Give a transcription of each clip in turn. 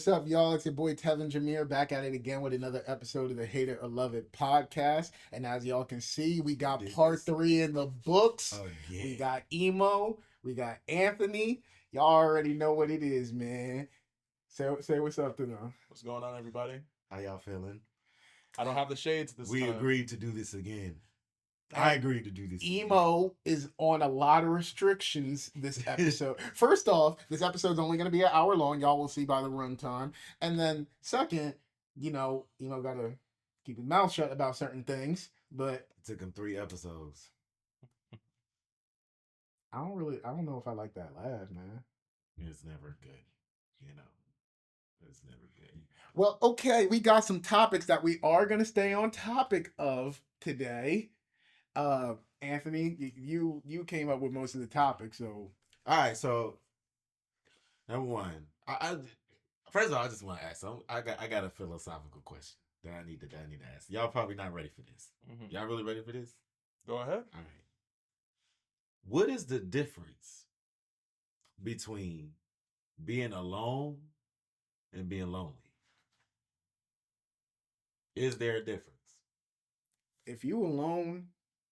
What's up, y'all? It's your boy Tevin Jameer back at it again with another episode of the Hate It or Love It podcast. And as y'all can see, we got part 3 in the books. Oh, yeah. We got Emo, we got Anthony. Y'all already know what it is, man. Say what's up to them. What's going on, everybody? How y'all feeling? I don't have the shades this time. We agreed to do this again. I agreed to do this. Emo is on a lot of restrictions this episode. First off, this episode's only going to be an hour long. Y'all will see by the runtime. And then second, Emo got to keep his mouth shut about certain things. But it took him 3 episodes. I don't know if I like that laugh, man. It's never good, It's never good. Well, okay, we got some topics that we are going to stay on topic of today. Anthony, you came up with most of the topics, so all right. So number one, I first of all, I just want to ask. I got a philosophical question that I need to ask. Y'all probably not ready for this. Mm-hmm. Y'all really ready for this? Go ahead. All right. What is the difference between being alone and being lonely? Is there a difference? If you alone,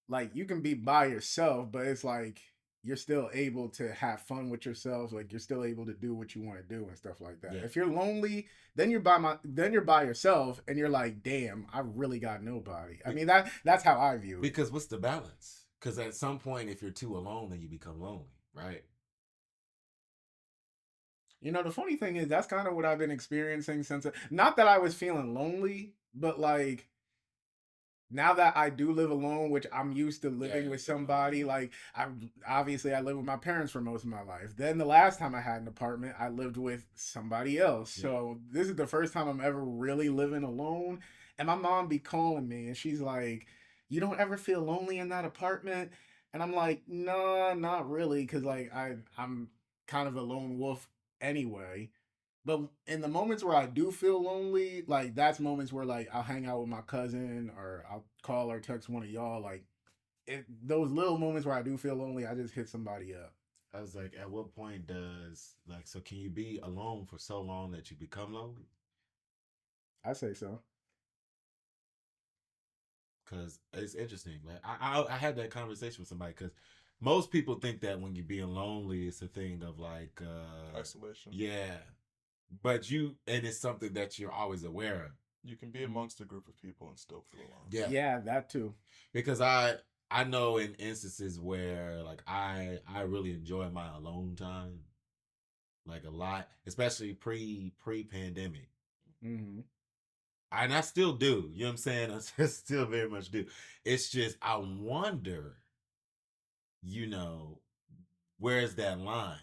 like, you can be by yourself, but it's like you're still able to have fun with yourself. Like, you're still able to do what you want to do and stuff like that. Yeah. If you're lonely, then you're by yourself, and you're like, damn, I really got nobody. I mean, that's how I view it. Because what's the balance? Because at some point, if you're too alone, then you become lonely, right? The funny thing is, that's kind of what I've been experiencing since. Not that I was feeling lonely, but like, now that I do live alone, which I'm used to living with somebody, like, I live with my parents for most of my life. Then the last time I had an apartment, I lived with somebody else. Yeah. So this is the first time I'm ever really living alone. And my mom be calling me, and she's like, "You don't ever feel lonely in that apartment?" And I'm like, "No, not really," because like I'm kind of a lone wolf anyway. But in the moments where I do feel lonely, like, that's moments where, like, I'll hang out with my cousin, or I'll call or text one of y'all. Like, those little moments where I do feel lonely, I just hit somebody up. I was like, at what point so can you be alone for so long that you become lonely? I say so. Because it's interesting. Like, I had that conversation with somebody, because most people think that when you're being lonely, it's a thing of like isolation. Yeah. But it's something that you're always aware of. You can be amongst a group of people and still feel alone. Yeah, that too. Because I know in instances where, like, I really enjoy my alone time, like, a lot, especially pre-pandemic. Mm-hmm. And I still do. You know what I'm saying? I still very much do. It's just, I wonder, where's that line?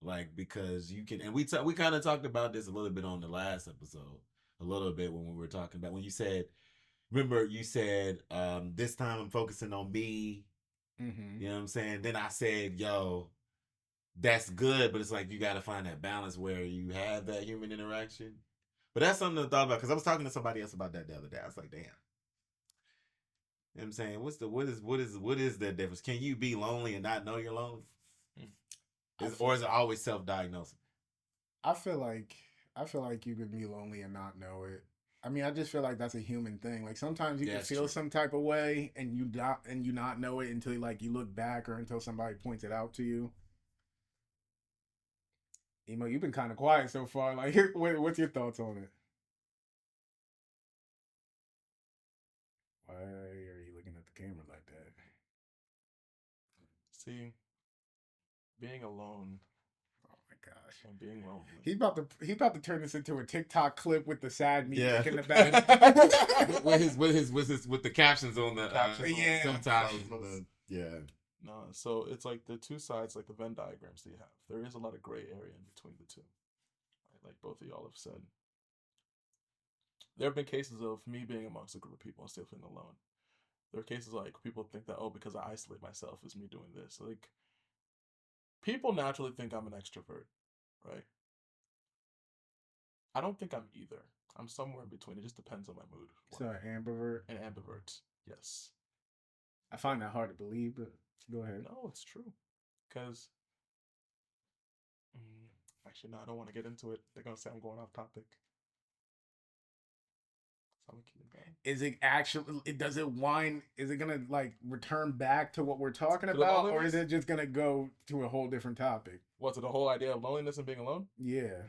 Like, because you can, and we kind of talked about this a little bit on the last episode, a little bit when we were talking about, when you said, remember you said, this time I'm focusing on me. Mm-hmm. You know what I'm saying? Then I said, yo, that's good, but it's like, you got to find that balance where you have that human interaction. But that's something to thought about, because I was talking to somebody else about that the other day. I was like, damn. You know what I'm saying? What is the difference? Can you be lonely and not know you're lonely? Or is it always self-diagnosing? I feel like you could be lonely and not know it. I mean, I just feel like that's a human thing. Like, sometimes you can feel some type of way and you not know it until, like, you look back, or until somebody points it out to you. Emo, you've been kind of quiet so far. Like, what's your thoughts on it? Why are you looking at the camera like that? See, being alone. Oh my gosh! And being lonely. He's about to turn this into a TikTok clip with the sad music in the back. with the captions on the subtitles. Yeah. No, so it's like the two sides, like the Venn diagrams that you have. There is a lot of gray area in between the two. Right? Like both of y'all have said. There have been cases of me being amongst a group of people and still feeling alone. There are cases like people think that, oh, because I isolate myself is me doing this. Like, people naturally think I'm an extrovert, right? I don't think I'm either. I'm somewhere in between. It just depends on my mood. So an ambivert? An ambivert, yes. I find that hard to believe, but go ahead. No, it's true. Because Actually, no, I don't want to get into it. They're gonna say I'm going off topic. So I'm gonna keep it going. Is it actually? Does it wind? Is it gonna like return back to what we're talking To the about, or loneliness? is it just gonna go to a whole different topic? What's it? The whole idea of loneliness and being alone? Yeah.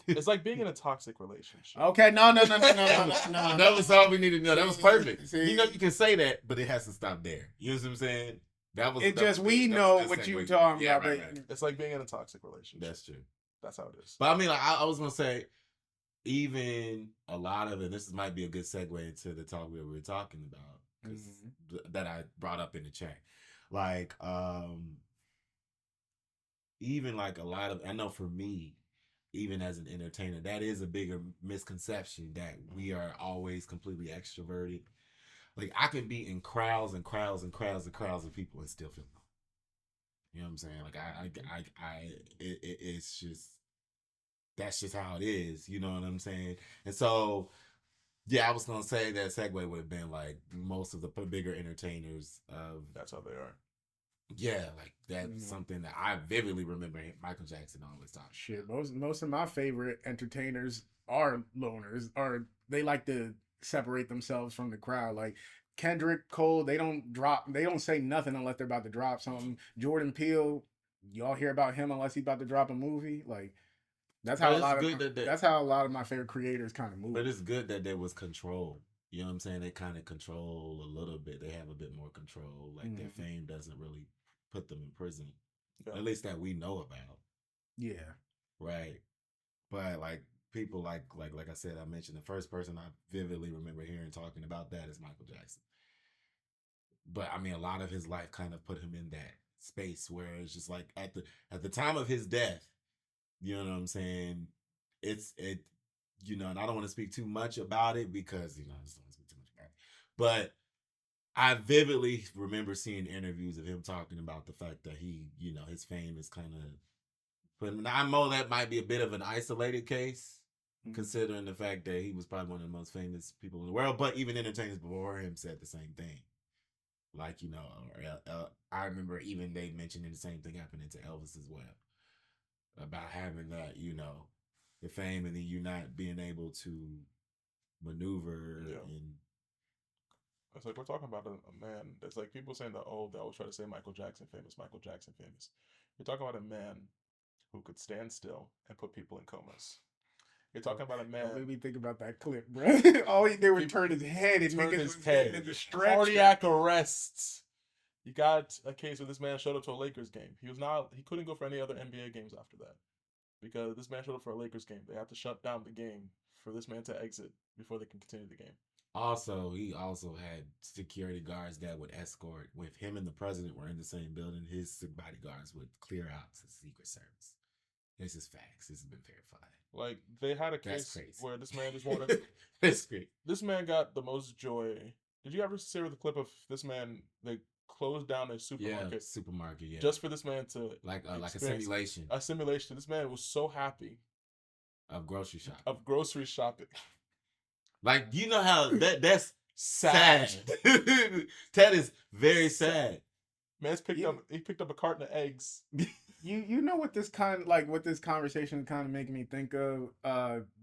It's like being in a toxic relationship. Okay. No. That was all we needed to know. That was perfect. See? You know, you can say that, but it has to stop there. You know what I'm saying? That was. It that just was- we that was know a good what you segue. talking Yeah, about. right, but right. It's like being in a toxic relationship. That's true. That's how it is. But I mean, like, I was gonna say, even a lot of it. This might be a good segue into the talk we were talking about, 'cause that I brought up in the chat. Like, even like a lot of, I know for me, even as an entertainer, that is a bigger misconception that we are always completely extroverted. Like, I could be in crowds and crowds and crowds and crowds of people and still feel alone. You know what I'm saying? Like, it's just, that's just how it is. You know what I'm saying? And so, yeah, I was gonna say that segue would have been like most of the bigger entertainers of, That's how they are. yeah, like that's something that I vividly remember Michael Jackson always talking. Shit, most of my favorite entertainers are loners, or they like to separate themselves from the crowd. Like Kendrick Cole, they don't say nothing unless they're about to drop something. Jordan Peele, y'all hear about him unless he's about to drop a movie. Like that's how that's how a lot of my favorite creators kind of move. But it's good that there was control. You know what I'm saying? They kind of control a little bit. They have a bit more control. Like their fame doesn't really put them in prison, at least that we know about. Yeah. Right. But like people like I said, I mentioned the first person I vividly remember hearing talking about that is Michael Jackson. But I mean, a lot of his life kind of put him in that space where it's just like at the time of his death, you know what I'm saying? You know, and I don't want to speak too much about it because, you know, I just don't want to speak too much about it. But I vividly remember seeing interviews of him talking about the fact that he, you know, his fame is kind of, but I know that might be a bit of an isolated case, considering the fact that he was probably one of the most famous people in the world. But even entertainers before him said the same thing. Like, you know, I remember even they mentioning the same thing happening to Elvis as well. About having that, you know, the fame and then you not being able to maneuver and it's like we're talking about a man. It's like people saying that, oh, they always try to say Michael Jackson famous, Michael Jackson famous. You're talking about a man who could stand still and put people in comas. You're talking about a man. Don't make me think about that clip, bro. All he did was turn his head and turn niggas his was head. getting into stretch. Cardiac arrests. You got a case where this man showed up to a Lakers game. He couldn't go for any other NBA games after that. Because this man showed up for a Lakers game. They have to shut down the game for this man to exit before they can continue the game. Also, he also had security guards that would escort. If him and the president were in the same building, his bodyguards would clear out to Secret Service. This is facts. This has been verified. Like, they had a case where this man just wanted... That's great. This man got the most joy. Did you ever see the clip of this man... They closed down a supermarket. Yeah, supermarket, yeah. Just for this man to... Like a simulation. A simulation. This man was so happy. Of grocery shopping. Of grocery shopping. Like, you know how that's sad. That is very sad. Man's picked up a carton of eggs. You know what this conversation kind of making me think of?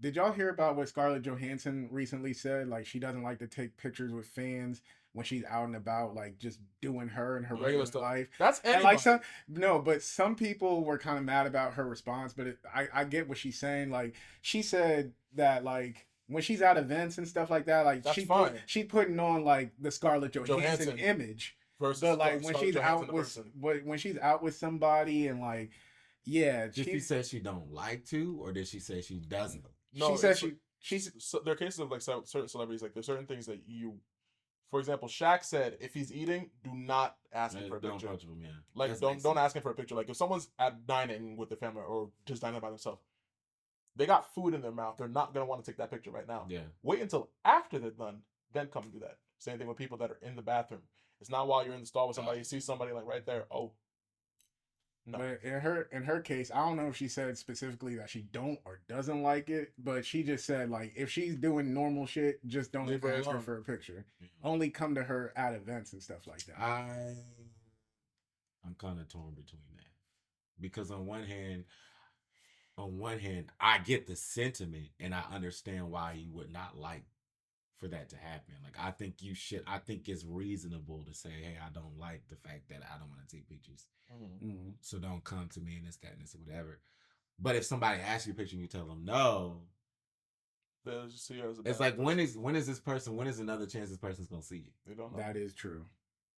Did y'all hear about what Scarlett Johansson recently said? Like, she doesn't like to take pictures with fans when she's out and about, like just doing her and her regular life. That's anybody. And like but some people were kind of mad about her response. But I get what she's saying. Like, she said that like when she's at events and stuff like that, like she putting on like the Scarlett Johansson image. But like when she's out with somebody and like, yeah, did she say she don't like to, or did she say she doesn't? No, she says she's. So there are cases of like certain celebrities, like there's certain things that you, for example, Shaq said if he's eating, do not ask him for a picture. Don't him, yeah. Like don't ask him for a picture. Like if someone's at dining with their family or just dining by themselves, they got food in their mouth. They're not gonna want to take that picture right now. Yeah. Wait until after they're done, then come and do that. Same thing with people that are in the bathroom. It's not while you're in the stall with somebody, you see somebody like right there. Oh, no. But in her case, I don't know if she said specifically that she don't or doesn't like it, but she just said like if she's doing normal shit, just don't ever ask her for a picture. Mm-hmm. Only come to her at events and stuff like that. I'm kind of torn between that because on one hand, on one hand, I get the sentiment and I understand why you would not like for that to happen. Like, I think it's reasonable to say, hey, I don't like the fact that I don't want to take pictures. Mm-hmm. So don't come to me and this, that, and this, or whatever. But if somebody asks you a picture and you tell them no, they'll just see you as a it's bad like, when person. is another chance this person's going to see you? They don't know. That is true.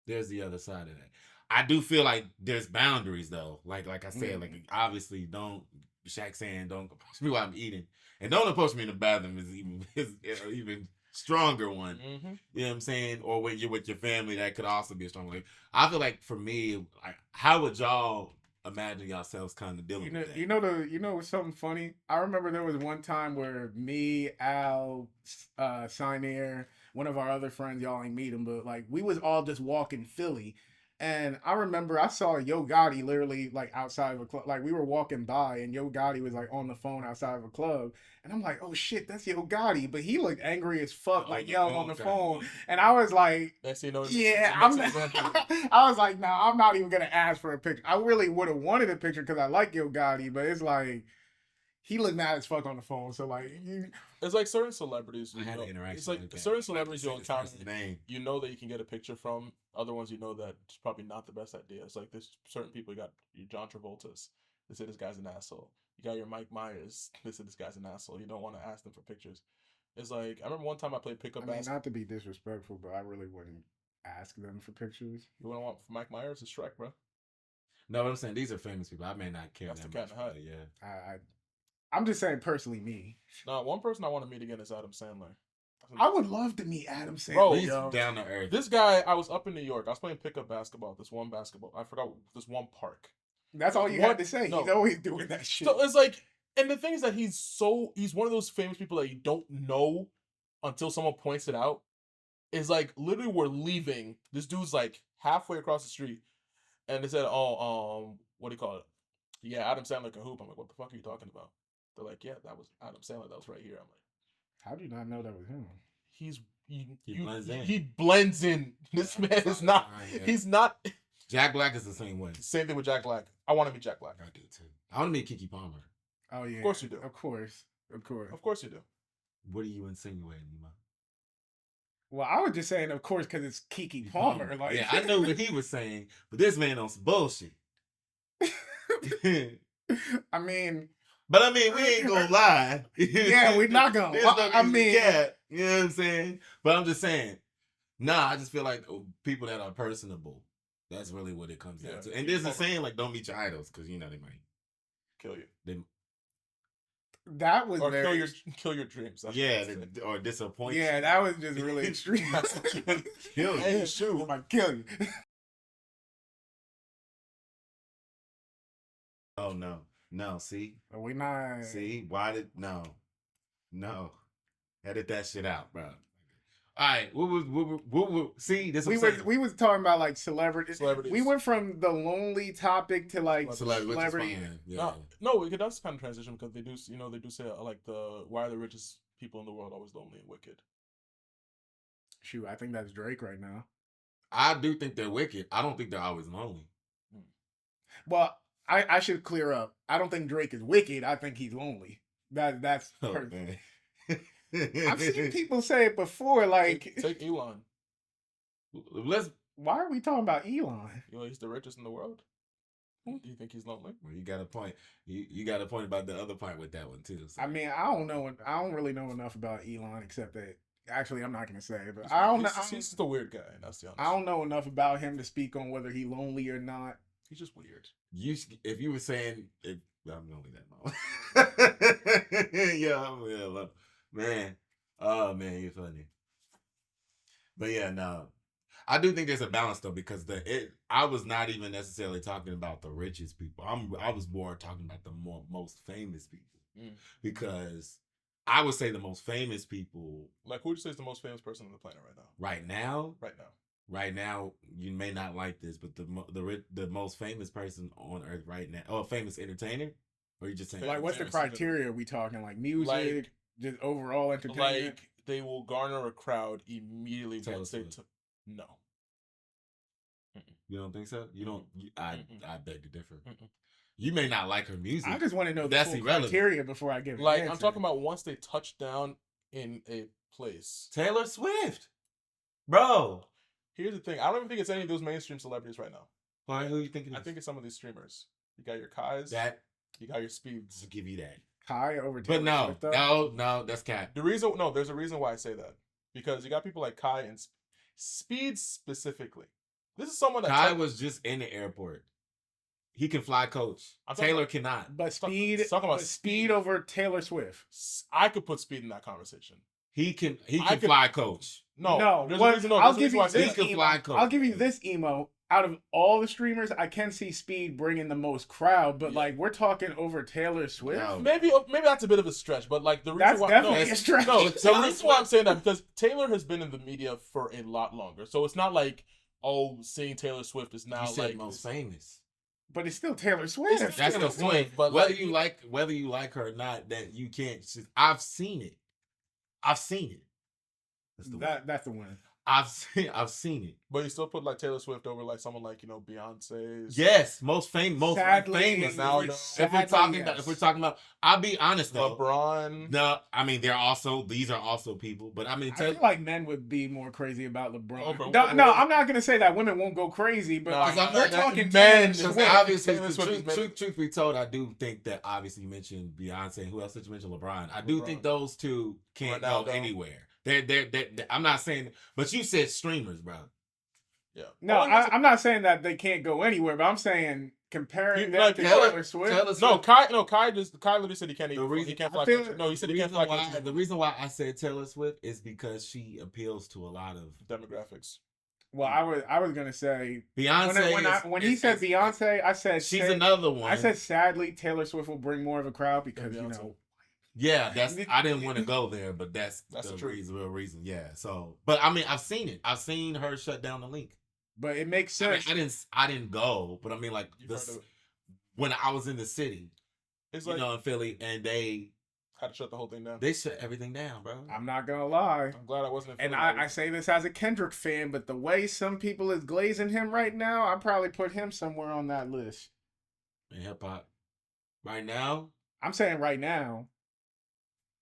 There's the other side of that. I do feel like there's boundaries though. Like I said, like obviously don't Shaq saying don't approach me while I'm eating, and don't approach me in the bathroom is even stronger one. Mm-hmm. You know what I'm saying? Or when you're with your family, that could also be a strong one. I feel like for me, like, how would y'all imagine yourselves kind of dealing with that? You know something funny? I remember there was one time where me, Al, Sinair, one of our other friends, y'all ain't meet him, but like we was all just walking Philly. And I remember I saw Yo Gotti literally like outside of a club. Like we were walking by and Yo Gotti was like on the phone outside of a club. And I'm like, oh shit, that's Yo Gotti. But he looked angry as fuck, like yelling on the phone. And I was like, yeah, I'm not, I was like, nah, I'm not even gonna ask for a picture. I really would have wanted a picture because I like Yo Gotti, but it's like he looked mad as fuck on the phone. So like, it's like certain celebrities. I had an interaction. It's like certain celebrities you'll encounter. You know that you can get a picture from. Other ones you know that it's probably not the best idea. It's like there's certain people. You got your John Travolta's. They say this guy's an asshole. You got your Mike Myers. They say this guy's an asshole. You don't want to ask them for pictures. It's like I remember one time I played pickup basketball. Not to be disrespectful, but I really wouldn't ask them for pictures. You want Mike Myers? It's Shrek, bro. No, I'm saying these are famous people. I may not care. That's that the cat much, in the hat. Yeah. I'm just saying personally, me. No, one person I want to meet again is Adam Sandler. I would love to meet Adam Sandler. Bro, he's down to earth. This guy, I was up in New York. I was playing pickup basketball. I forgot this one park. That's all you had to say. No. He's always doing that shit. So it's like, and the thing is that he's one of those famous people that you don't know until someone points it out. Is like literally we're leaving. This dude's like halfway across the street, and they said, "Oh, what do you call it? Yeah, Adam Sandler can hoop." I'm like, "What the fuck are you talking about?" They're like, "Yeah, that was Adam Sandler. That was right here." I'm like, "How do you not know that was him?" He blends in. This man is not. Yeah. He's not. Jack Black is the same way. Same thing with Jack Black. I want to meet Jack Black. I do too. I want to meet Keke Palmer. Oh yeah, of course you do. Of course you do. What are you insinuating, Nima? Well, I was just saying, of course, because it's Keke Palmer. Like, yeah, I know what he was saying, but this man on some bullshit. I mean, we ain't gonna lie. Yeah, we're not gonna. You know what I'm saying? But I'm just saying, I just feel like people that are personable, that's really what it comes down to. And there's a saying like, don't meet your idols, because they might kill you. That was kill your dreams. Or disappoint you. Yeah, that was just really extreme. Kill you. Hey, shoot, might kill you. Oh no, see? Are we not? See? Why did no. Edit that shit out, bro. Alright, see, this we was talking about like celebrities. We went from the lonely topic to like celebrity. Yeah. No, that's kind of transition because they do say like why are the richest people in the world always lonely and wicked? Shoot, I think that's Drake right now. I do think they're wicked. I don't think they're always lonely. Well, I should clear up. I don't think Drake is wicked. I think he's lonely. That's perfect. I've seen people say it before, like take Elon. Why are we talking about Elon? He's the richest in the world. Do you think he's lonely? Well, you got a point. You got a point about the other part with that one too. So. I mean, I don't really know enough about Elon except that. Actually, I'm not gonna say, but I don't know. He's just a weird guy. That's the honest. I don't know enough about him to speak on whether he's lonely or not. He's just weird. If you were saying, I'm lonely that moment. Yeah. Man, oh man, you're funny. But yeah, no, I do think there's a balance though, because I was not even necessarily talking about the richest people. I was more talking about the most famous people, because I would say the most famous people. Like, who would you say is the most famous person on the planet right now? Right now, you may not like this, but the most famous person on earth right now, a famous entertainer, or you just saying like what's the criteria? Are we talking like music? Like, just overall entertainment. Like they will garner a crowd immediately once they no. You don't think so? You don't. I beg to differ. You may not like her music. I just want to know the That's full irrelevant. criteria before I give an Like answer. I'm talking about once they touch down in a place. Taylor Swift, bro. Here's the thing. I don't even think it's any of those mainstream celebrities right now. All right, who you thinking? I think it's some of these streamers. You got your Kais. that. You got your Speeds. I'll give you that. Kai over Taylor But no, Swift, though? no, that's cat. There's a reason why I say that. Because you got people like Kai and Speed specifically. This is someone that Kai was just in the airport. He can fly coach. I'm talking Taylor about- cannot. But speed, talking about but speed over Taylor Swift. I could put Speed in that conversation. He can I could- fly coach. No, there's a what- reason, no, I'll there's a give reason you why I say He this that. can emo. fly coach. I'll give you this emo. Out of all the streamers, I can see Speed bringing the most crowd, but Yeah. like we're talking over Taylor Swift. No. Maybe that's a bit of a stretch, but like the reason That's why definitely no, a stretch. No, Taylor the reason why I'm saying that because Taylor has been in the media for a lot longer, so it's not like seeing Taylor Swift is now You said like most famous. But it's still Taylor Swift. It's- That's Taylor the point. Swift, but whether like- you like her or not, that you can't. I've seen it. I've seen it. That's the word. That's the one. I've seen it. But you still put like Taylor Swift over like someone like Beyonce's. Yes, most famous. Sadly, now, If though. we're talking about, I'll be honest though. LeBron. No, I mean these are also people, but I mean I feel like men would be more crazy about LeBron. Over- No, I'm not gonna say that women won't go crazy, but No, like, I'm we're not- talking men, Taylor because Swift. obviously, Taylor Swift is made- truth be told, I do think that obviously you mentioned Beyonce. Who else did you mention? LeBron. I do LeBron. think those two can't Ronaldo. go anywhere. They're I'm not saying, but you said streamers, bro. Yeah. No, Only reason- I'm not saying that they can't go anywhere, but I'm saying comparing You- that like, to Taylor- Taylor Swift. Taylor No, Swift- Kai literally said he can't even. reason- He can't I fly. feel- coach. No, he said the he can't reason fly. why coach the reason why I said Taylor Swift is because she appeals to a lot of demographics. Well, I was gonna say Beyonce. when he said Beyonce, I said she's another one. I said sadly Taylor Swift will bring more of a crowd because you Beyonce. know yeah, I didn't want to go there, but that's That's the the truth. real reason. Yeah. So, but I mean, I've seen it. I've seen her shut down the link. but it makes I, mean, sense. I didn't go, but I mean, like You've heard of it. when I was in the city, It's you like know, in Philly, and they had to shut the whole thing down. shut everything down, bro. I'm not gonna lie. I'm glad I wasn't. In And Philly. I say this as a Kendrick fan, but the way some people is glazing him right now, I'd probably put him somewhere on that list. In hip hop, right now, I'm saying right now.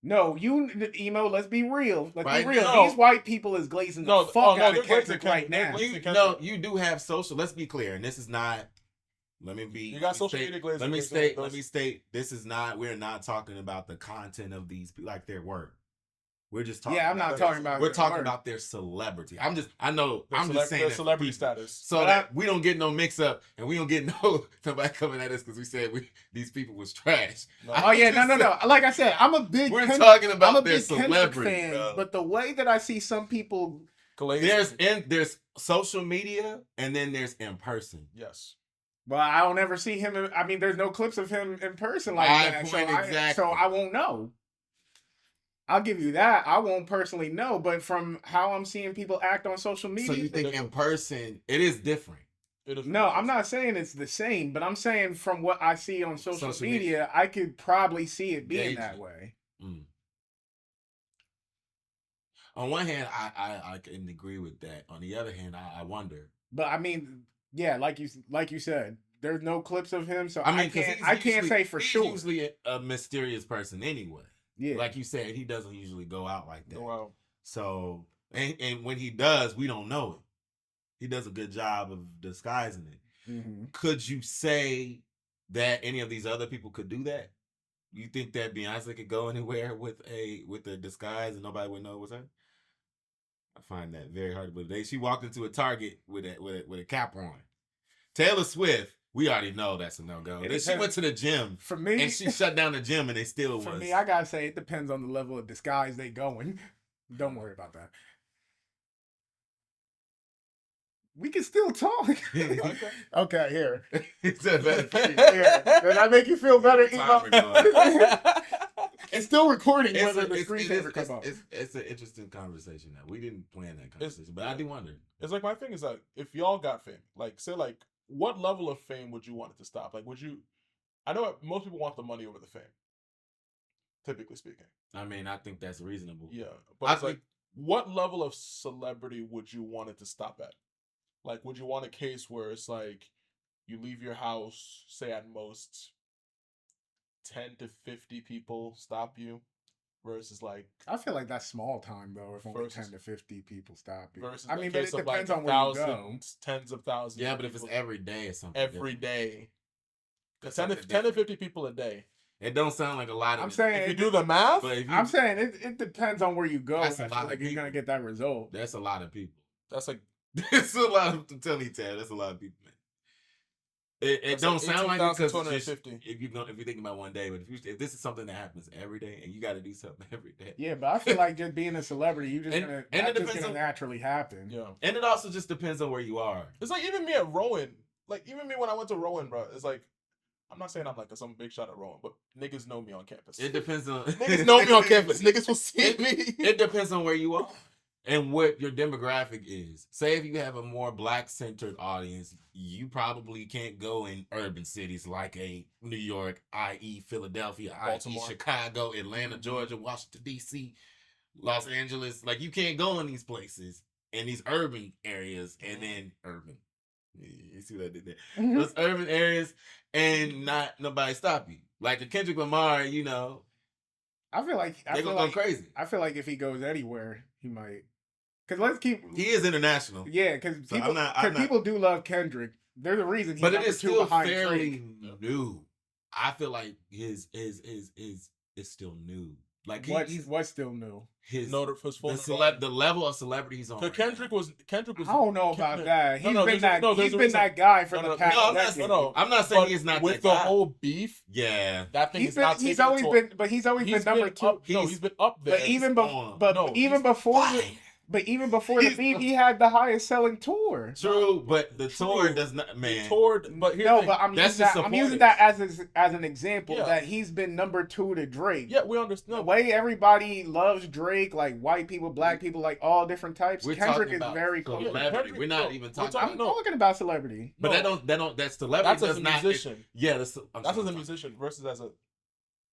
No, emo. Let's be real. Let's Right be real. now. These white people is glazing the fuck out they're of Kendrick glazing right Kendrick. now. They're you glazing know, Kendrick. you do have social. Let's be clear, and this is not. Let me be. You got let me social state- media glazing. Let me glazing state. those- Let me state. This is not. We're not talking about the content of these people, like their work. We're just talking. Yeah, I'm not about talking about. We're their talking work. about their celebrity. I know. Their I'm just saying their that celebrity people- status. So But that we don't get no mix up, and we don't get no somebody coming at us because we said these people was trash. No. Oh yeah, no. Like I said, I'm a big. We're Kendrick- talking I'm about a their big Kendrick celebrity, fan, bro. but the way that I see some people, Glazing. There's social media, and then there's in person. Yes. well, I don't ever see him. I mean, there's no clips of him in person like My that, point exactly. so I won't know. I'll give you that. I won't personally know, but from how I'm seeing people act on social media, So you think in person it is different? It is. no, I'm not saying it's the same, but I'm saying from what I see on social Social media, I could probably see it being Gauge that it. way. Mm. On one hand, I can agree with that. On the other hand, I wonder. But I mean, yeah, like you said, there's no clips of him, so I mean, 'cause I can't usually- say for he's sure. Usually a mysterious person anyway. Yeah, Like you said, he doesn't usually go out like that. Go out. So and when he does, we don't know it. He does a good job of disguising it. Mhm. Could you say that any of these other people could do that? You think that Beyonce could go anywhere with a disguise and nobody would know it was her? I find that very hard to believe. She walked into a Target with a cap on. Taylor Swift, we already know that's a no go. It She depends. went to the gym For me, and she shut down the gym and they still for was. me, I gotta say it depends on the level of disguise they going. Don't worry about that. We can still talk. Okay. Okay, here. It's a better thing. Here. Does that make you feel better, Timer Emo? It's still recording whether the screensaver come up. It's an interesting conversation now. We didn't plan that conversation, but I do wonder. It's like my thing is that if y'all got fame, like say like what level of fame would you want it to stop? Like would you? I know most people want the money over the fame. Typically speaking. I mean, I think that's reasonable. Yeah, I but it's think- like what level of celebrity would you want it to stop at? Like, would you want a case where it's like you leave your house, say at most 10 to 50 people stop you, versus like I feel like that's small time though. If only Versus- 10 to 50 people stop you. versus I the mean, but case it of like depends on where you go. thousands, tens of thousands. Yeah, of but if it's people every day or something. every different. day, That's 10 to, something 10 to different. 50 people a day. It don't sound like a lot of I'm it. saying If you do the math, But if you, I'm saying it depends on where you go. I That's a feel lot of like you're gonna people. get that result. that's a lot of people. that's like That's a lot of tell that's a lot of people, man. It That's don't like sound like it because 18,250. if you're thinking about one day, but if this is something that happens every day and you got to do something every day, Yeah, but I feel like just being a celebrity, you just And- gonna and it that's just depends gonna on- naturally happen. yeah. and it also just depends on where you are. It's like even me at Rowan. Like even me when I went to Rowan, bro. It's like I'm not saying I'm like some big shot at Rowan, but niggas know me on campus. It depends on Niggas know me on campus. Niggas will see me. It depends on where you are and what your demographic is. Say if you have a more black-centered audience, you probably can't go in urban cities like a New York, i.e. Philadelphia, Baltimore. i.e. Chicago, Atlanta, Georgia, Washington, D.C., Los Angeles. Like, you can't go in these places, in these urban areas, and then urban. You see what I did there? Those urban areas, and not nobody stop you. Like the Kendrick Lamar, you know, I feel like they gonna go crazy. I feel like if he goes anywhere, he might. Cause let's keep. He is international. Yeah, because So people, I'm not- people do love Kendrick. There's a reason he's But it number is 2 still behind fairly Drake. new. I feel like his is still new. Like he's What's still new? his No, his full the level of celebrity he's on. Because right Kendrick now. was I don't know about that. He's been there's that. there's He's a been reason. that guy for No, the no, past no, I'm not- decade. no. I'm not saying But he's not with that the guy. whole beef. Yeah, That thing He's is been. not He's taken always to- been. But he's always been number 2. He's been up there. But even on. before fire. before the beef, he had the highest selling tour. True, but the tour True. does not. Man, He toured, but here's No, the but thing. I'm That's using just that as an example Yeah. that he's been number 2 to Drake. Yeah, we The understand. way everybody loves Drake, like white people, black people, like all different types. we're Kendrick talking is about very close. celebrity. Kendrick- We're not no, even we're talking. talking- I'm about, talking about celebrity. but No. that celebrity That's does as a not. musician. Yeah, That's as a musician versus as a.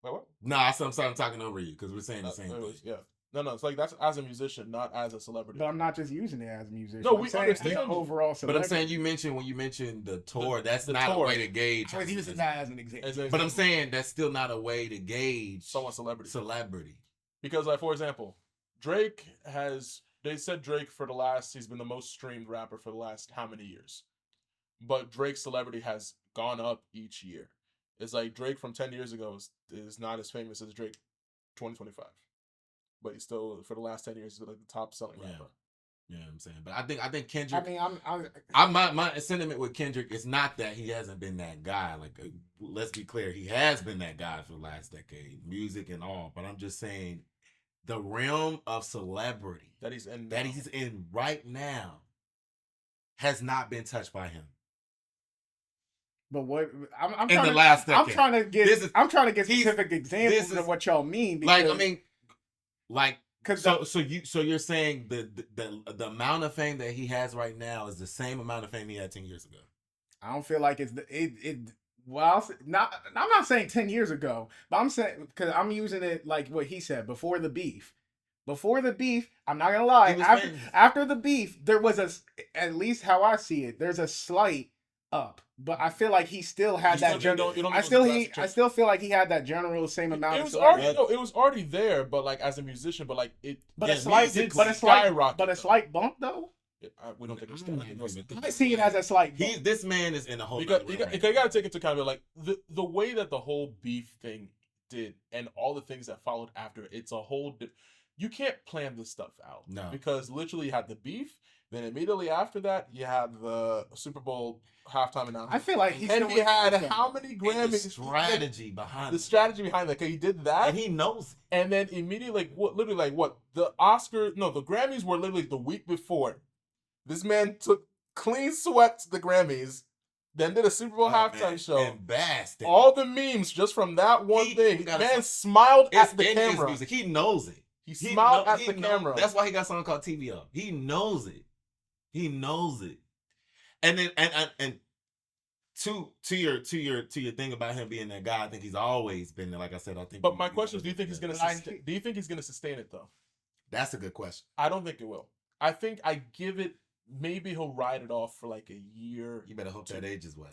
Wait, what? No, I'm sorry, I'm talking over you because we're saying the same thing. anyways, yeah. No, it's like that's as a musician, not as a celebrity. But I'm not just using it as a musician. No, I'm we saying understand. as an overall But celebrity. I'm saying when you mentioned the tour, that's the not tour. a way to gauge. I was using that as an example. As an But I'm example. saying that's still not a way to gauge Someone's celebrity. celebrity. Because, like, for example, Drake has. They said Drake he's been the most streamed rapper for the last how many years? But Drake's celebrity has gone up each year. It's like Drake from 10 years ago is not as famous as Drake 2025. But he's still, for the last 10 years, he's like the top selling Yeah. rapper. You know what I'm saying? But I think I Kendrick. mean, My sentiment with Kendrick is not that he hasn't been that guy. Like, let's be clear, he has been that guy for the last decade, music and all. But I'm just saying, the realm of celebrity That he's in. that now. he's in right now has not been touched by him but what I'm in trying the to, last decade. I'm trying to get This is- I'm trying to get he's- specific examples this is- of what y'all mean. Like, Because, I mean, like, because so you're saying the amount of fame that he has right now is the same amount of fame he had 10 years ago. I don't feel like it. Well, I'm not saying 10 years ago, but I'm saying because I'm using it like what he said before the beef. Before the beef, I'm not gonna lie. He was famous. After the beef, there was at least how I see it, there's a slight up. But I feel like he still had You that don't- general. you don't I know still the he drastic I change. still feel like he had that general same amount It of was celebrity. already it was already there, but like as a musician, but like it. But Yeah, a slight, musically, but a slight, skyrocket, but a though. slight bump though. We don't think it's I see it as a slight bump. This man is in a whole. Because nother you realm got, right to take into account like the way that the whole beef thing did and all the things that followed after it, it's a whole you can't plan this stuff out. No. Because literally you had the beef, then immediately after that you had the Super Bowl halftime announcement. I feel like he's and still he had yeah. how many And Grammys? the strategy behind The it. strategy behind that. 'Cause he did that, And he knows it. and then immediately the Grammys were literally the week before. This man clean swept the Grammys, then did a Super Bowl halftime show. And basked. All the memes just from that one He thing. got a Man song- smiled It's at the in his camera. music. He knows it. He smiled at the knows- camera. That's why he got a song called TV Up. He knows it. He knows it. And then and to your thing about him being that guy, I think he's always been there. Like I said, I think. But my question is, do you think he's gonna But I- sustain, do you think he's gonna sustain it though? That's a good question. I don't think it will. I think I give it maybe he'll ride it off for like a year. You better hope that ages well.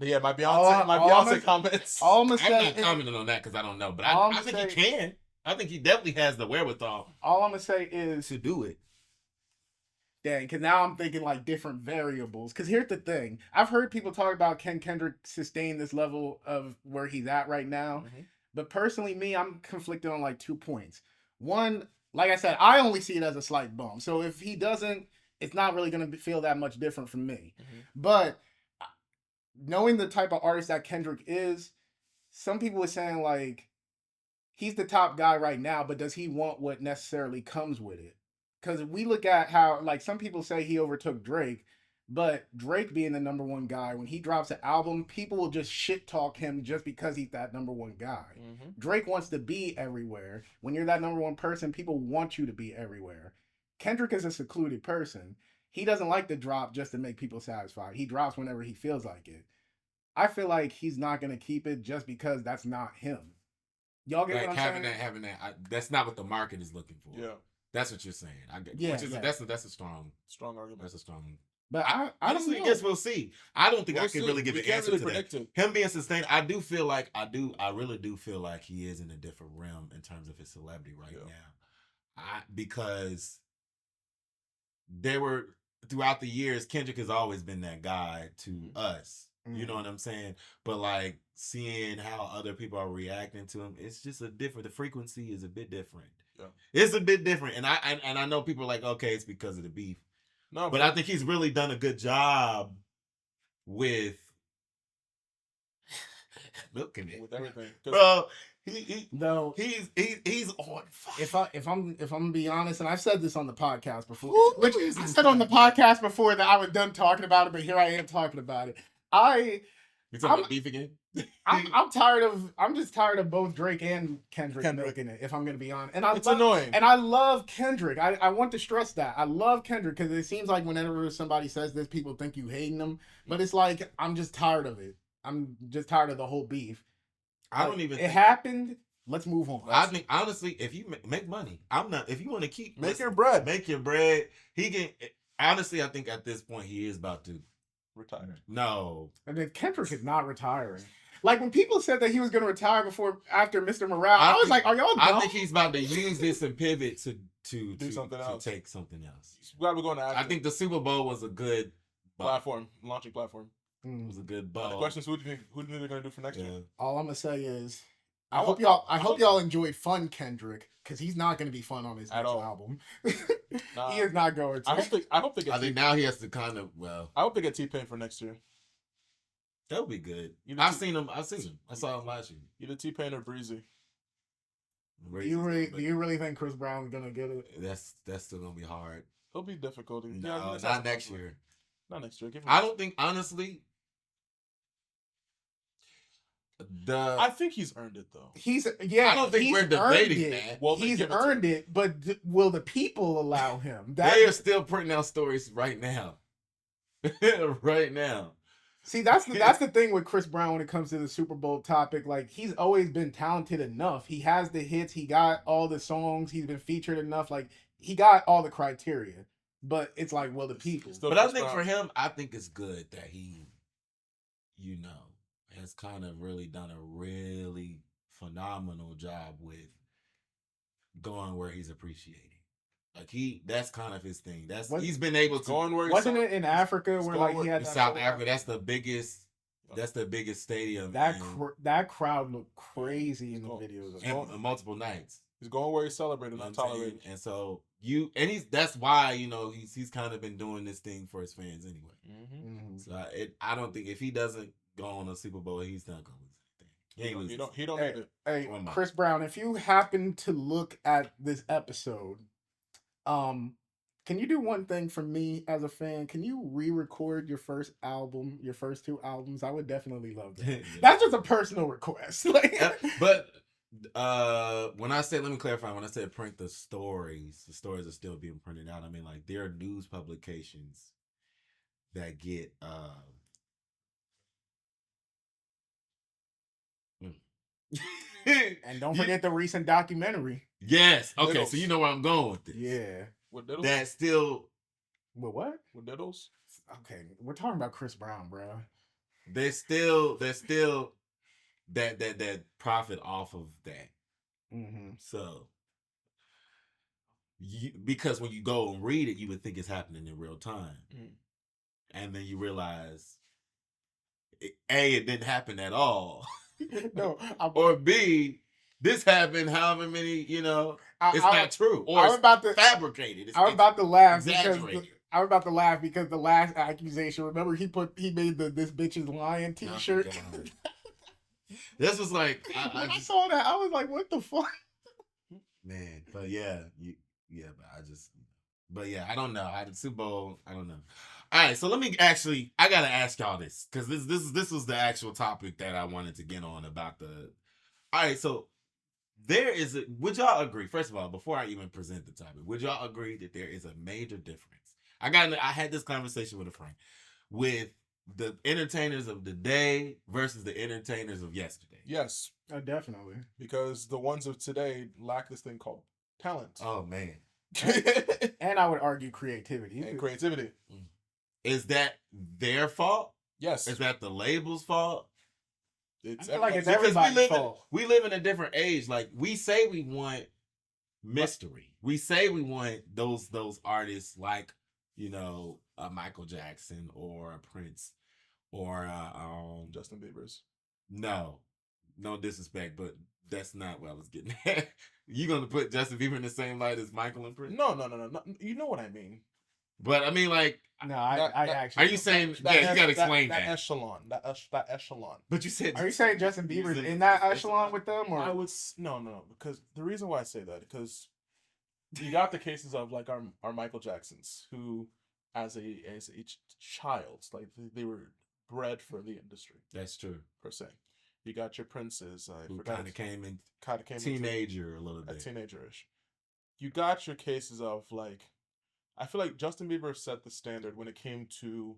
Yeah, my All Beyonce I'm- comments. All I'm gonna I'm say, not commenting on that because I don't know, but All I I'ma think say- he can. I think he definitely has the wherewithal all I'm gonna say is, to do it. dang, because now I'm thinking like different variables. Because here's the thing: I've heard people talk about can Kendrick sustain this level of where he's at right now, Mhm. but personally, me, I'm conflicted on like 2 points. One, like I said, I only see it as a slight bump. So if he doesn't, it's not really gonna feel that much different from me. Mhm. But knowing the type of artist that Kendrick is, some people were saying like he's the top guy right now, but does he want what necessarily comes with it? Because we look at how like some people say he overtook Drake, but Drake being the number one guy, when he drops an album, people will just shit talk him just because he's that number one guy. Mhm. Drake wants to be everywhere. When you're that number one person, people want you to be everywhere. Kendrick is a secluded person. He doesn't like to drop just to make people satisfied. He drops whenever he feels like it. I feel like he's not gonna keep it just because that's not him. Y'all get Like what I'm having saying? that's not what the market is looking for. Yeah, That's what you're saying. I get. Yeah, Which is yeah. that's a strong. strong argument. That's a strong. But I Honestly, don't I know. guess we'll see. I don't think I We'll can see. really give We an can't answer really to that. predict it. Him being sustained, I do feel like I really do feel like he is in a different realm in terms of his celebrity right Yeah. now. Because there were throughout the years, Kendrick has always been that guy to us. You know what I'm saying? But like seeing how other people are reacting to him, it's just the frequency is a bit different. Yeah. It's a bit different. And I know people are like, okay, it's because of the beef. No, But I think he's really done a good job with look at it. with everything. Bro, Though he's on fire. if I'm gonna be honest, and I've said this on the podcast before, Ooh, which I said on the podcast before that I was done talking about it, but here I am talking about it. You talking about beef again? I'm just tired of both Drake and Kendrick milking it, if I'm gonna be honest. And It's annoying. And I love Kendrick. I want to stress that. I love Kendrick because it seems like whenever somebody says this, people think you hating them. But it's like I'm just tired of it. I'm just tired of the whole beef. I don't even. It happened. Let's move on. I think honestly, if you make money, I'm not. If you want to keep Make your bread. make your bread. He can. Honestly, I think at this point he is about to retire. No, And then Kendrick is not retiring. Like when people said that he was going to retire after Mr. Morale, I was like, "Are y'all dumb?" I think he's about to use this and pivot to do something else. To take something else. Glad we're going to. I think the Super Bowl was a good launching platform. It was a good The ball. question is, who do you think they're going to do for next year? All I'm gonna say is, I hope y'all enjoy Fun Kendrick because he's not going to be fun on his next album. Nah. He is not going to. I hope they get. I think now he has to kind of I hope they get T-Pain for next year. that would be good. Either I've seen him. I saw him last year. Either T-Pain or Breezy. Do you really think Chris Brown's gonna get it? That's still gonna be hard. It'll be difficult. No, not next year. Not next year. I don't think honestly. I think he's earned it though. I don't think we're debating that. Well, he's earned it, but will the people allow him? They are still printing out stories right now. Right now. See, that's the thing with Chris Brown when it comes to the Super Bowl topic. Like, he's always been talented enough. He has the hits. He got all the songs. He's been featured enough. Like, he got all the criteria. But it's like, well, the people. But I think for him, I think it's good that he, has kind of really done a really phenomenal job with going where he's appreciated. Like that's kind of his thing. He's been able to going where wasn't it in Africa where like he had South Africa. That's the biggest stadium. That crowd looked crazy in the videos. And multiple nights. He's going where he's celebrated, not tolerated. And so that's why he's kind of been doing this thing for his fans anyway. Mm-hmm. So I don't think if he doesn't go on a Super Bowl, he's not going to lose anything. He don't need it. Hey, Chris Brown, if you happen to look at this episode, can you do one thing for me as a fan? Can you re-record your first two albums? I would definitely love that. Yeah. That's just a personal request. But when I say, let me clarify, when I said print the stories are still being printed out. I mean, like, there are news publications that get and don't forget the recent documentary. Yes. Okay, so you know where I'm going with this. Yeah. With Diddles? That's still with what? With Diddles? Okay, we're talking about Chris Brown, bro. there's still that profit off of that. Mm-hmm. So because when you go and read it, you would think it's happening in real time, and then you realize it didn't happen at all. No, or B, this happened however many, it's not true. Or I'm about to fabricated. I'm about to laugh exaggerated. I'm about to laugh because the last accusation. Remember, he made the "This Bitch Is Lying" T-shirt. Oh, this was like when I saw that, I was like, "What the fuck?" Man, but yeah, but yeah, I don't know. I the Super Bowl, I don't know. All right, so I gotta ask y'all this because this was the actual topic that I wanted to get on about the. All right, so would y'all agree? First of all, before I even present the topic, would y'all agree that there is a major difference? I had this conversation with a friend with the entertainers of the day versus the entertainers of yesterday. Yes, Definitely, because the ones of today lack this thing called talent. Oh man, and I would argue creativity. And creativity. Is that their fault? Yes. Is that the label's fault? I feel like it's everybody's fault. We live in a different age. Like we say we want mystery. We say we want those artists like, Michael Jackson or a Prince or Justin Bieber's. No disrespect, but that's not what I was getting at. You gonna put Justin Bieber in the same light as Michael and Prince? No. You know what I mean. But I mean, like, no, I actually. Are you saying? You gotta explain that echelon. That echelon. But you said. Are you saying Justin Bieber's in that echelon with them, or I would no, because the reason why I say that because you got the cases of like our Michael Jacksons who, as a child, like they were bred for the industry. That's true per se. You got your Princes. Who kind of came in teenager a little bit, teenagerish. You got your cases of like. I feel like Justin Bieber set the standard when it came to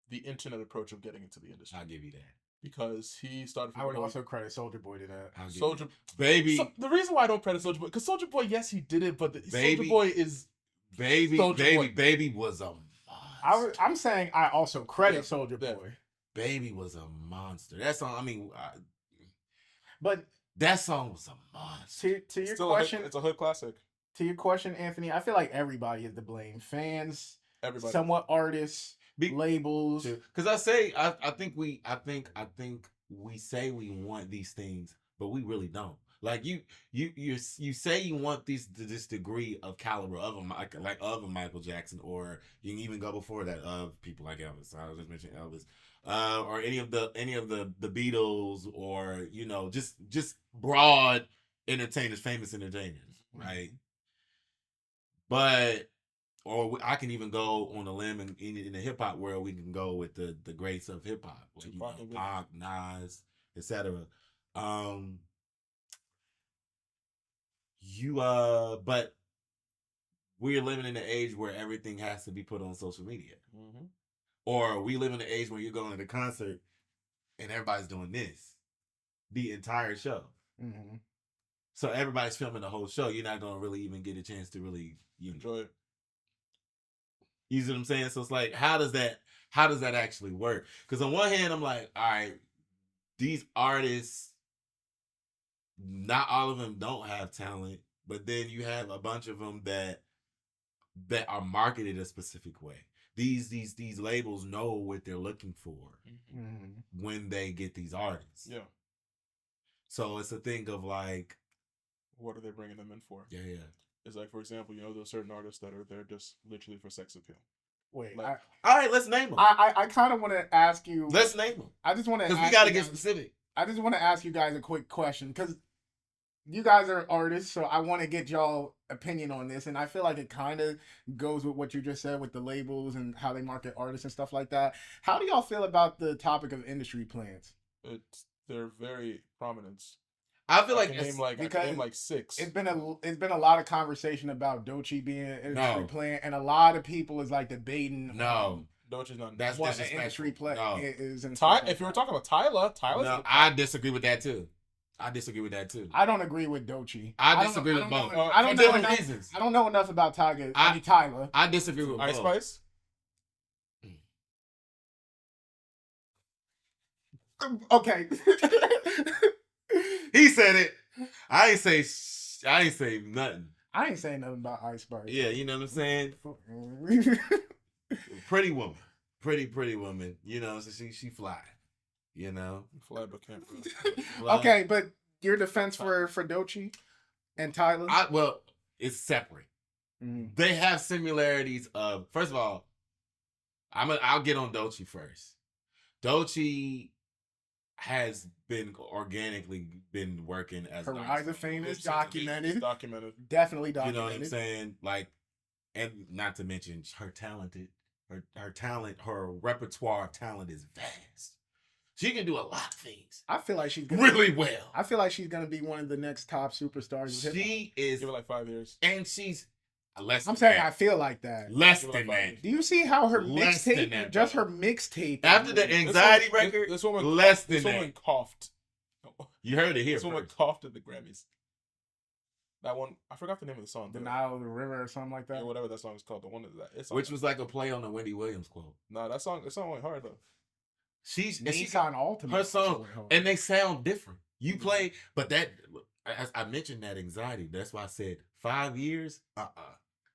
the internet approach of getting into the industry. I'll give you that. Because he started. I would also credit Soulja Boy to that. Soulja Baby. So, the reason why I don't credit Soulja Boy, because Soulja Boy, yes, he did it, but Soulja Boy is. Baby was a monster. I'm saying I also credit Soulja Boy. Baby was a monster. That song, I mean, but that song was a monster. To your question, it's a hood classic. To your question, Anthony, I feel like everybody is to blame. Fans, everybody, somewhat artists, labels. Because I think we say we want these things, but we really don't. Like you say you want this degree of caliber of a Michael Jackson, or you can even go before that of people like Elvis. I was just mentioning Elvis, or any of the Beatles, or just broad entertainers, famous entertainers, right? But I can even go on a limb in the hip hop world. We can go with the greats of hip hop, like, Pac, Nas, etc. But we're living in an age where everything has to be put on social media, or we live in an age where you're going to the concert and everybody's doing this the entire show. So everybody's filming the whole show. You're not going to really even get a chance to really enjoy it. You see what I'm saying? So it's like, how does that actually work? Because on one hand, I'm like, all right, these artists, not all of them don't have talent, but then you have a bunch of them that are marketed a specific way. These labels know what they're looking for when they get these artists. Yeah. So it's a thing of like, what are they bringing them in for? Yeah. It's like, for example, there's certain artists that are there just literally for sex appeal. Wait, all right, let's name them. I kind of want to ask you. Let's name them. I just want to. Because we got to get specific. I just want to ask you guys a quick question because you guys are artists, so I want to get y'all opinion on this, and I feel like it kind of goes with what you just said with the labels and how they market artists and stuff like that. How do y'all feel about the topic of industry plans? They're very prominent. I feel like I can name like 6. It's been a lot of conversation about Doechii being an industry plant, and a lot of people is like debating. No, Doechii's not. That's what an industry plant is. If you were talking about Tyler's, no, I disagree with that too. I don't agree with Doechii. I disagree with both. I don't know enough reasons. I don't know enough about Tyler. I disagree with Ice both. Spice. Okay. He said it. I ain't say nothing. I ain't saying nothing about Iceberg. Yeah, you know what I'm saying? Pretty woman. Pretty woman. You know, so she fly. You know? Fly but can't run. Fly. Okay, but your defense for Doechii and Tyler? Well, it's separate. Mm. They have similarities of, first of all, I'll get on Doechii first. Doechii has been organically been working as Her rise of fame is It's documented. documented. Definitely You documented. know what I'm saying? Like, and not to mention her talent, her repertoire of talent is vast. She can do a lot of things. I feel like she's really well. I feel like she's gonna be one of the next top superstars. Of hip-hop. She is, Give it like 5 years. and she's less. I'm than saying that. I feel like that. Less Give it than like 5 that. years. Do you see how her Less than mixtape, that, just bro. her mixtape, After the anxiety This record, this woman, less than this woman that. coughed. You heard it here. This woman First. coughed at the Grammys. That one, I forgot the name of the song. the Nile of the River or something like Yeah, that? whatever that song is called. The one that it's Which was like a play on the Wendy Williams quote. nah, that song went hard though. She's Nissan Ultimate. her song, and they sound different. You Mm-hmm. play, but that I mentioned that anxiety. That's why I said 5 years.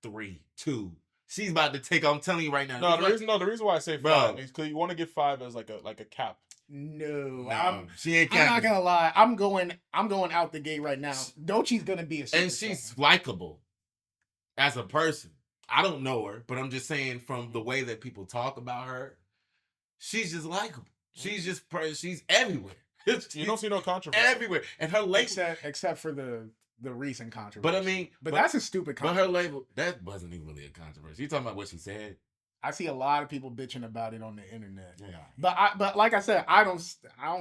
3, 2. She's about to take. I'm telling you right now. No, the reason why I say Bro. 5 is because you want to give 5 as like a cap. No, she ain't. I'm not gonna lie. I'm going out the gate right now. Doechii's gonna be a superstar. And she's likable as a person. I don't know her, but I'm just saying from the way that people talk about her, she's just likable. She's just she's everywhere. You don't see no controversy. Everywhere, and her label, except for the recent controversy. but I mean, but that's a stupid But controversy. her label, that wasn't even really a controversy. You talking about what she said? I see a lot of people bitching about it on the internet. Yeah. But like I said, I don't.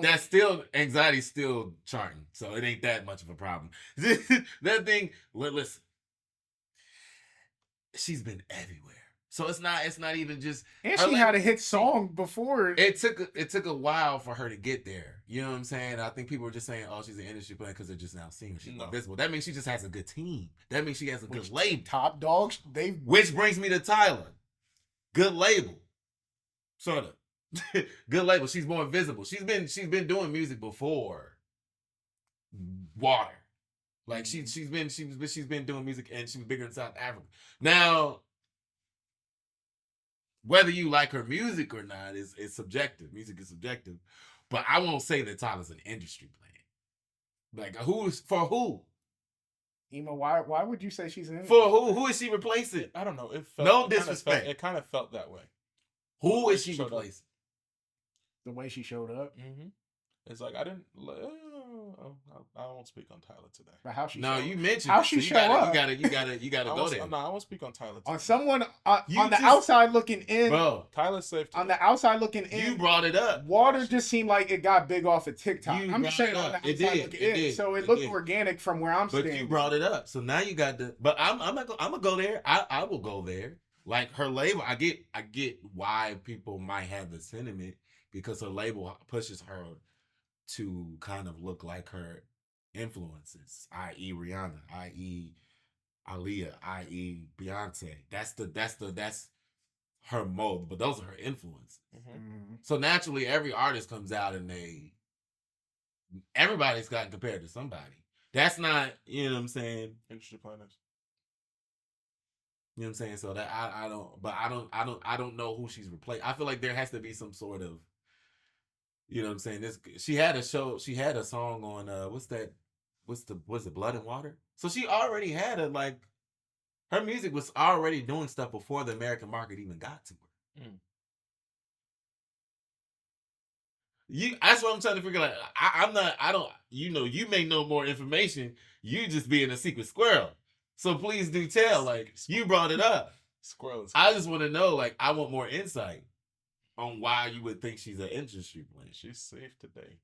That's still anxiety's still charting, so it ain't that much of a problem. That thing, listen, she's been everywhere, so it's not even just. And she had a hit song before. It took a while for her to get there. You know what I'm saying? I think people were just saying, "Oh, she's an industry player because they're just now seeing her. She's more visible." That means she just has a good team. That means she has a good label. Top dogs. Which brings me to Tyler. Good label, sort of. Good label. She's more visible. She's been doing music before. Water, like she's been doing music, and she was bigger in South Africa. Now, whether you like her music or not is subjective. Music is subjective, but I won't say that Tyler's an industry player. Like for who? Ema, why would you say she's an For who? Who is she replacing? I don't know. No disrespect. It kind of felt that way. Who is she showed up. replacing? The way she showed up. Mm-hmm. It's like I didn't. I won't speak on Tyler today. But how she? No, show you mentioned. how it, she so show up? You gotta go there. No, I won't speak on Tyler today. On someone on You the just- outside looking in. Bro, Tyler's safe. On the outside looking in. you brought it up. Water just seemed like it got big off of TikTok. You I'm just brought saying it on the up. It outside did. looking It in. did. So it It looked did. organic from where I'm But standing. you brought it up, so now you got to. But I'm gonna go there. I will go there. Like her label, I get why people might have the sentiment because her label pushes her to kind of look like her influences, i.e. Rihanna, i.e. Aaliyah, i.e. Beyonce. That's her mold, but those are her influences. Mhm. So naturally, every artist comes out and everybody's gotten compared to somebody. That's not, you know what I'm saying? Industry planners. You know what I'm saying? So that I don't know who she's replaced. I feel like there has to be some sort of, you know what I'm saying? She had a song on was it Blood and Water? So she already had her music was already doing stuff before the American market even got to her. That's what I'm trying to figure out. You may know more information. You just being a secret squirrel. So please do tell. You brought it up. Squirrels. I just want to know. I want more insight on why you would think she's an industry player. She's safe today.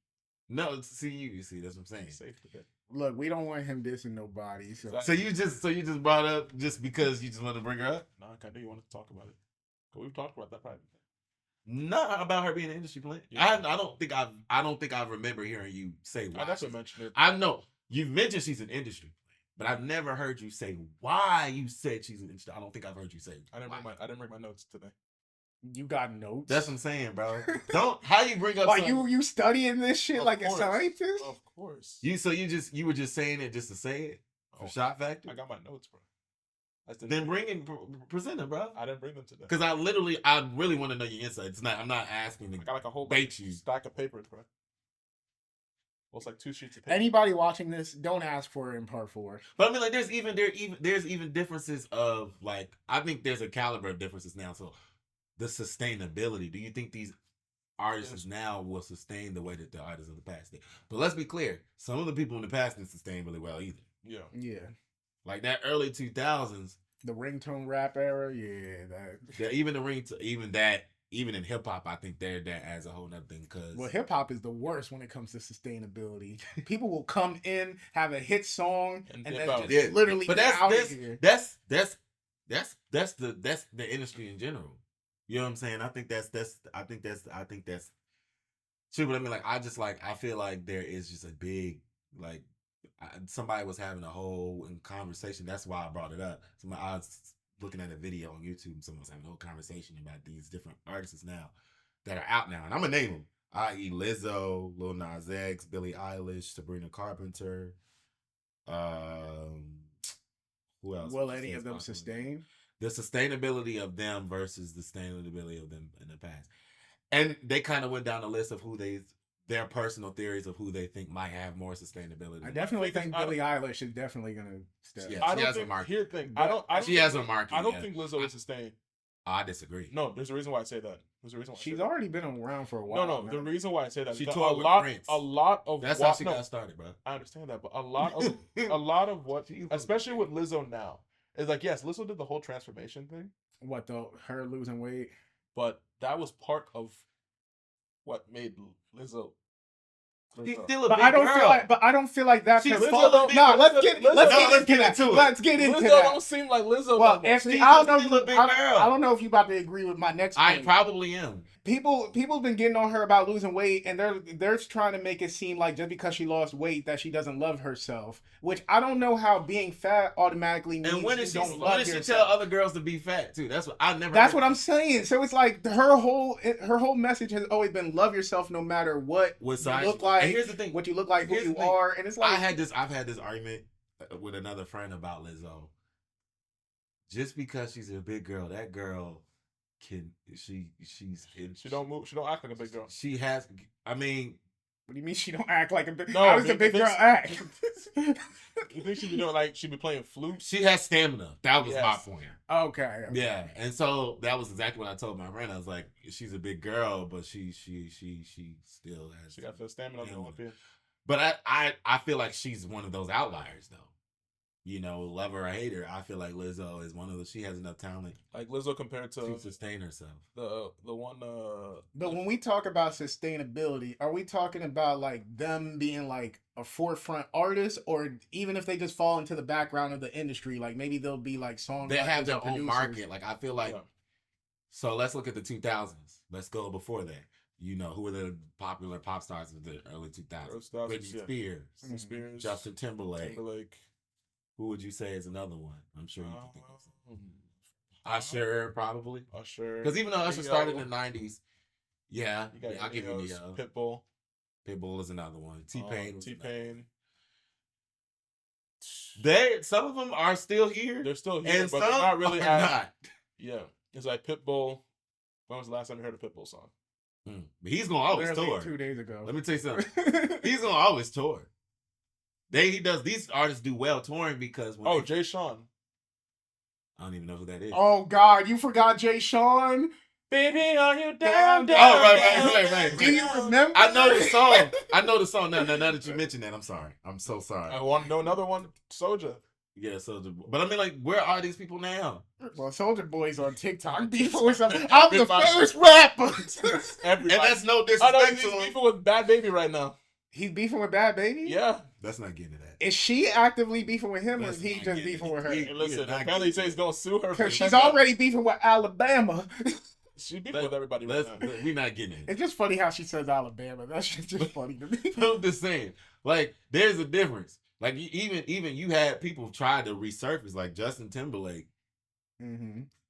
No, you see, that's what I'm saying. She's safe today. Look, we don't want him dissing nobody. So. So you just brought up just because you just want to bring her up? No, I know you wanted to talk about it. But we've talked about that privately. Not about her being an industry player. Yeah. I don't think I remember hearing you say why. I definitely mentioned it. I know you've mentioned she's an industry player, but I've never heard you say why you said she's an industry. I don't think I've heard you say. I didn't bring my notes today. You got notes. That's what I'm saying, bro. Don't how you bring up Like something- you studying this shit Of like a course. scientist? Of course. you were just saying it just to say it for shot factor. I got my notes, bro. Then present them, bro. I didn't bring them today. Because I really want to know your insights. I'm not asking to I got like a whole bait you. stack of papers, bro. Well, it's like 2 sheets of paper. Anybody watching this, don't ask for it in part 4. But I mean, like, there's even differences of like I think there's a caliber of differences now. So the sustainability. Do you think these artists now will sustain the way that the artists of the past did? But let's be clear, some of the people in the past didn't sustain really well either. Yeah. Like that early 2000s, the ringtone rap era. Even in hip hop, I think they're there as a whole nother thing. Cause hip hop is the worst when it comes to sustainability. People will come in, have a hit song, and then just literally but get out of here. That's the industry in general. You know what I'm saying? I think that's true. But I mean, like, I feel like there is just a big like. Somebody was having a whole conversation. That's why I brought it up. I was looking at a video on YouTube and someone was having a whole conversation about these different artists now that are out now. And I'm going to name them. I.e. Lizzo, Lil Nas X, Billie Eilish, Sabrina Carpenter. Who else? Will any of them sustain? The sustainability of them versus the sustainability of them in the past. And they kind of went down the list of their personal theories of who they think might have more sustainability. I definitely think Billie Eilish is definitely gonna step. Yeah, she has a market. Here's the thing. She has a market. I don't think Lizzo is sustained. I disagree. No, there's a reason why I say that. There's a reason why she's already been around for a while. No, the reason why I say that she is toured with Prince. A lot of that's how she got started, bro. I understand that, but a lot of what, especially with Lizzo now, is like, yes, Lizzo did the whole transformation thing. What though? Her losing weight, but that was part of what made Lizzo. She's still a but big I don't girl. I don't feel like that's She's her fault. No, let's get into it. Let's get into Lizzo that. Don't seem like Lizzo. Well, Anthony, I don't know if you about to agree with my next point. I probably am. People's been getting on her about losing weight, and they're trying to make it seem like just because she lost weight that she doesn't love herself. Which I don't know how being fat automatically means you don't love yourself. When did she tell other girls to be fat too? That's what I never. That's what I'm saying. So it's like her whole message has always been love yourself no matter what you look like. And here's the thing: what you look like, who you are, and it's like I've had this argument with another friend about Lizzo. Just because she's a big girl, that girl she don't move. She don't act like a big girl. She has. I mean, what do you mean she don't act like a big? No, how does a big girl act? You think she be doing like she be playing flute? She has stamina. That was my point. Okay. Yeah, and so that was exactly what I told my friend. I was like, she's a big girl, but she still has. She got the stamina on up here. But I feel like she's one of those outliers though. You know, love her or hate her, I feel like Lizzo is one of those. She has enough talent, like Lizzo compared to sustain herself. The one. But when we talk about sustainability, are we talking about like them being like a forefront artist, or even if they just fall into the background of the industry, like maybe they'll be like songwriters? They have their own market. Like I feel like. Yeah. So let's look at the 2000s. Let's go before that. You know, who were the popular pop stars of the early 2000s? Britney Spears, Justin Timberlake. Who would you say is another one? I'm sure you can think of some. Usher, probably. Usher. Because even though Usher started in the 90s, I'll give you Neo. Pitbull. Pitbull is another one. T-Pain. Some of them are still here. They're still here, and but some they're not really not. Yeah. It's like Pitbull. When was the last time you heard a Pitbull song? But he's going to always tour. 2 days ago. Let me tell you something. He's going to always tour. These artists do well touring because Jay Sean. I don't even know who that is. Oh God, you forgot Jay Sean? Baby, are you down? Right. Do you remember? I know the song. Now that you mentioned that, I'm sorry. I'm so sorry. I want to know another one. Soulja. Yeah, Soulja. But I mean, like, where are these people now? Well, Soulja Boy's on TikTok beefing with something. I'm the first rapper. And that's no disrespect to him. He's beefing with DaBaby right now. He's beefing with DaBaby? Yeah. That's not getting to that. Is she actively beefing with him, or is he just beefing with her? Listen, apparently he says he's going to sue her. Because she's already beefing with Alabama. She beefing with everybody right now. We're not getting it. It's just funny how she says Alabama. That's just funny to me. I'm just saying. Like, there's a difference. Like, even you had people try to resurface. Like, Justin Timberlake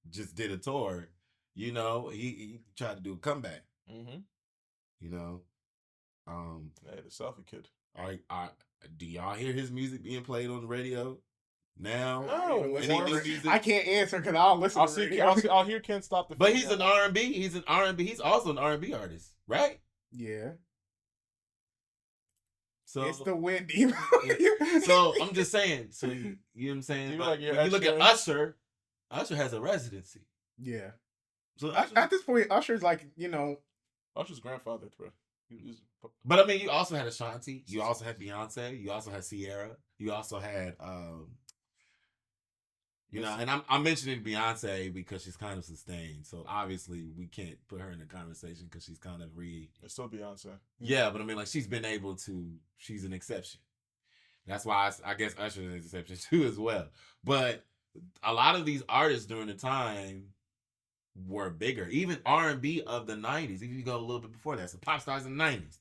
just did a tour. You know, he tried to do a comeback. Mm-hmm. You know, Hey, the selfie kid. do y'all hear his music being played on the radio now? No, Any new music? I can't answer because I don't listen I'll to see. radio. I'll hear Can't Stop the. But Feeling. he's an R&B. He's an R&B. He's also an R&B artist, right? Yeah. So It's the wind. So I'm just saying. So you know what I'm saying? You But like your when you look at Usher? Usher has a residency. Yeah. So At this point, Usher's like, you know. Usher's grandfather, bro. But I mean, you also had Ashanti. You also had Beyonce. You also had Sierra. You also had, you know, and I'm mentioning Beyonce because she's kind of sustained. So obviously we can't put her in the conversation because she's kind of It's still Beyonce. Yeah, but I mean, like she's been able to. She's an exception. That's why I guess Usher is an exception too as well. But a lot of these artists during the time were bigger. Even R&B of the 90s. Even you go a little bit before that. So pop stars in the 90s.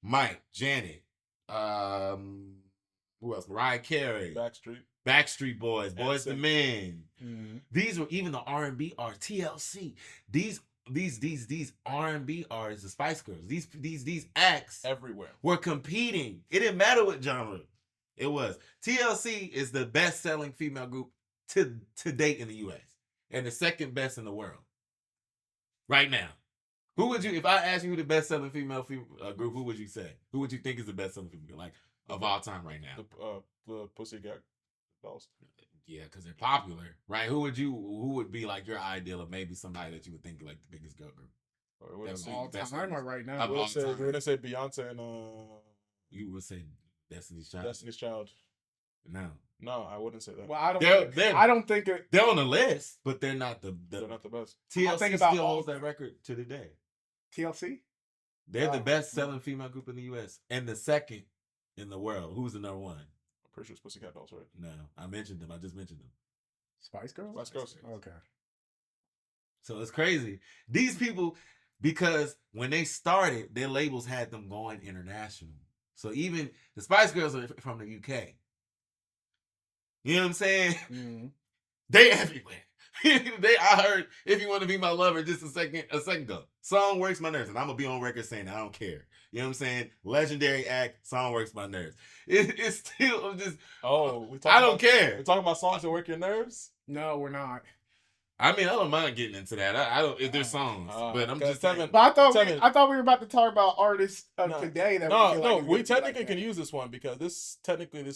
Mike, Janet, who else? Mariah Carey. Backstreet Boys, Boys II Men. Mm-hmm. These were even the R&B artists. TLC. These R&B artists, the Spice Girls, these acts everywhere were competing. It didn't matter what genre it was. TLC is the best-selling female group to date in the U.S. and the second best in the world right now. Who would you, if I asked you who the best-selling female group, who would you say? Who would you think is the best-selling female, like, of all time right now? The Pussycat Dolls. Yeah, because they're popular, right? Who would be like your ideal of maybe somebody that you would think like the biggest girl group? All time or right now? We're gonna say Beyonce and you would say Destiny's Child. Destiny's Child. No, I wouldn't say that. Well, I don't think they're on the list, but they're not they're not the best. TLC still holds that record to today. TLC? They're the best selling female group in the US and the second in the world. Who's the number one? I'm pretty sure it's Pussycat Dolls, right? No, I mentioned them. I just mentioned them. Spice Girls? Spice Girls. Okay. So it's crazy. These people, because when they started, their labels had them going international. So even the Spice Girls are from the UK. You know what I'm saying? Mm-hmm. They everywhere. I heard If You Want to Be My Lover just a second ago. Song works my nerves, and I'm gonna be on record saying I don't care. You know what I'm saying? Legendary act, song works my nerves. It's still just. I don't care. We're talking about songs that work your nerves. No, we're not. I mean, I don't mind getting into that. I don't if there's songs, but I'm just Tevin. But I thought we were about to talk about artists of today. That we technically can use this one because this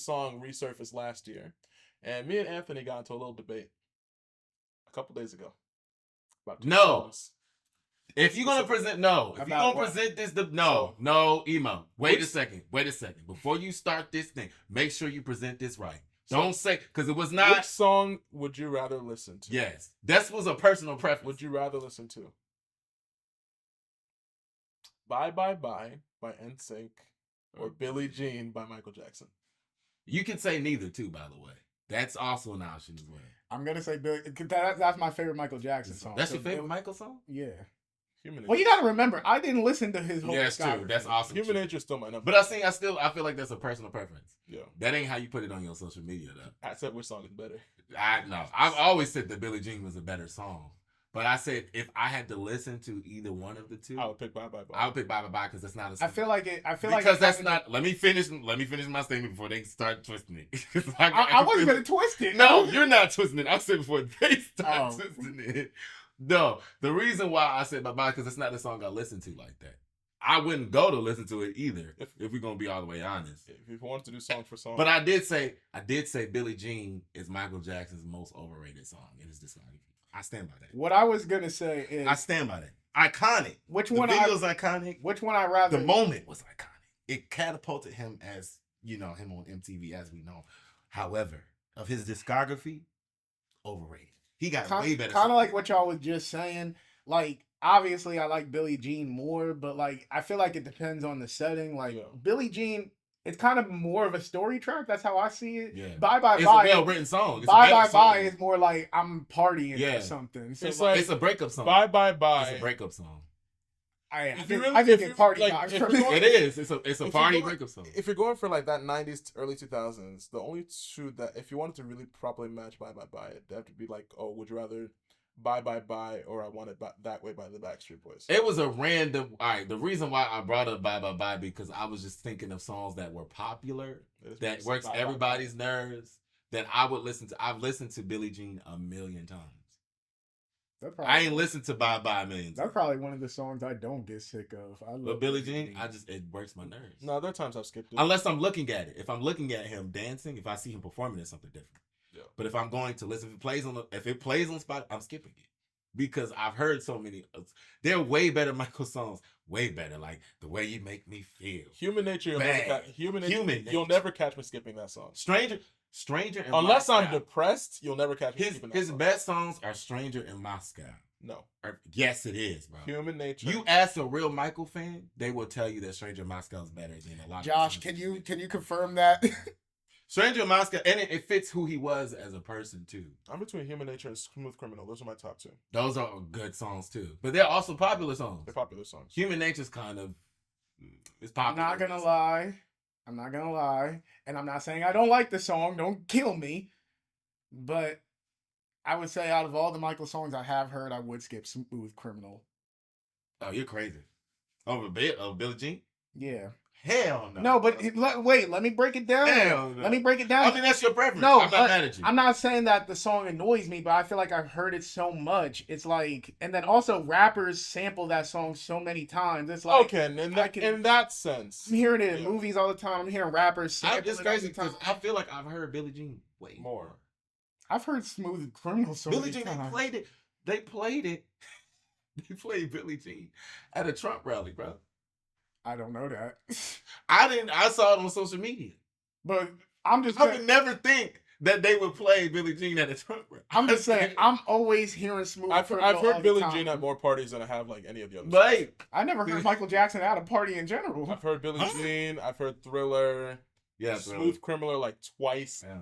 song resurfaced last year, and me and Anthony got into a little debate a couple days ago. About songs. If you're gonna present emo. Wait a second. Before you start this thing, make sure you present this right. Don't say because it was not. Which song would you rather listen to? Yes, this was a personal preference. Would you rather listen to "Bye Bye Bye" by NSYNC or "Billie Jean" by Michael Jackson? You can say neither too, by the way. That's also an option as well. I'm gonna say Billie. That's my favorite Michael Jackson song. That's your favorite Michael song? Yeah. Well, you gotta remember, I didn't listen to his whole. Yeah, that's true. That's awesome. Human nature still might not. But I feel like that's a personal preference. Yeah. That ain't how you put it on your social media, though. I said which song is better. I've always said that Billie Jean was a better song. But I said if I had to listen to either one of the two, I would pick Bye Bye Bye. I would pick Bye Bye Bye because that's not a song. I feel like because that's not. Let me finish my statement before they start twisting it. I wasn't gonna twist it. No, you're not twisting it. I said before they start twisting it. No, the reason why I said Bye Bye because it's not a song I listen to like that. I wouldn't go to listen to it either if we're gonna be all the way honest. If you want to do song for song, but I did say Billie Jean is Michael Jackson's most overrated song in his discography. I stand by that. What I was gonna say is I stand by that. Iconic. Which one? The video's iconic. Which one I rather? The moment was iconic. It catapulted him as him on MTV as we know. However, of his discography, overrated. He got way better. Kind of like what y'all was just saying. Like, obviously, I like Billie Jean more, but like, I feel like it depends on the setting. Like, Billie Jean, it's kind of more of a story track. That's how I see it. Yeah. Bye Bye It's Bye. It's a well-written song. It's Bye Bye Bye is more like I'm partying or something. So it's like it's a breakup song. Bye Bye Bye. It's a breakup song. I think it's party vibes. It is. It's a party breakup song. If you're going for like that 90s, early 2000s, the only two that if you wanted to really properly match Bye Bye Bye, it'd have to be like, would you rather Bye Bye Bye or I Want It That Way by the Backstreet Boys. It was a random. All right, the reason why I brought up Bye Bye Bye because I was just thinking of songs that were popular, that works everybody's nerves, that I would listen to. I've listened to Billie Jean a million times. I ain't listened to Bye Bye a million times. That's probably one of the songs I don't get sick of. But Billie Jean, it works my nerves. No, there are times I've skipped it. Unless I'm looking at it. If I'm looking at him dancing, if I see him performing, it's something different. Yeah. But if I'm going to listen, if it plays on Spotify, I'm skipping it. Because I've heard so many. They're way better Michael songs. Way better. Like, The Way You Make Me Feel. Human Nature. Human Nature. You'll never catch me skipping that song. Stranger in Unless Moscow. I'm depressed, you'll never catch me skipping that His song. best songs are Stranger in Moscow. No. Yes, it is, bro. Human Nature. You ask a real Michael fan, they will tell you that Stranger in Moscow is better than a lot of Josh, can you confirm that? Stranger in Moscow, and it fits who he was as a person too. I'm between Human Nature and Smooth Criminal. Those are my top two. Those are good songs too, but they're also popular songs. They're popular songs. Human Nature's kind of it's popular. I'm not gonna lie, and I'm not saying I don't like the song. Don't kill me, but I would say out of all the Michael songs I have heard, I would skip Smooth Criminal. Oh, you're crazy. Over Billie Jean? Yeah. Hell no. No, but wait, let me break it down. Hell no. Let me break it down. I mean, that's your preference. No, I'm not mad at you. I'm not saying that the song annoys me, but I feel like I've heard it so much. It's like, and then also rappers sample that song so many times. It's like, okay, in that sense, I'm hearing it in movies all the time. I'm hearing rappers sample I'm just crazy because I feel like I've heard Billie Jean way more. I've heard Smooth Criminal so Billie many Jean, times. They played it. They played Billie Jean at a Trump rally, bro. I don't know that. I saw it on social media. But I'm just I would never think that they would play Billie Jean at a Trump rally. I'm just saying, I'm always hearing Smooth Criminal. I've heard Billie Jean at more parties than I have like any of the others. But I never heard Michael Jackson at a party in general. I've heard Billie Jean, I've heard Thriller, Thriller. Smooth Criminal like twice. Yeah.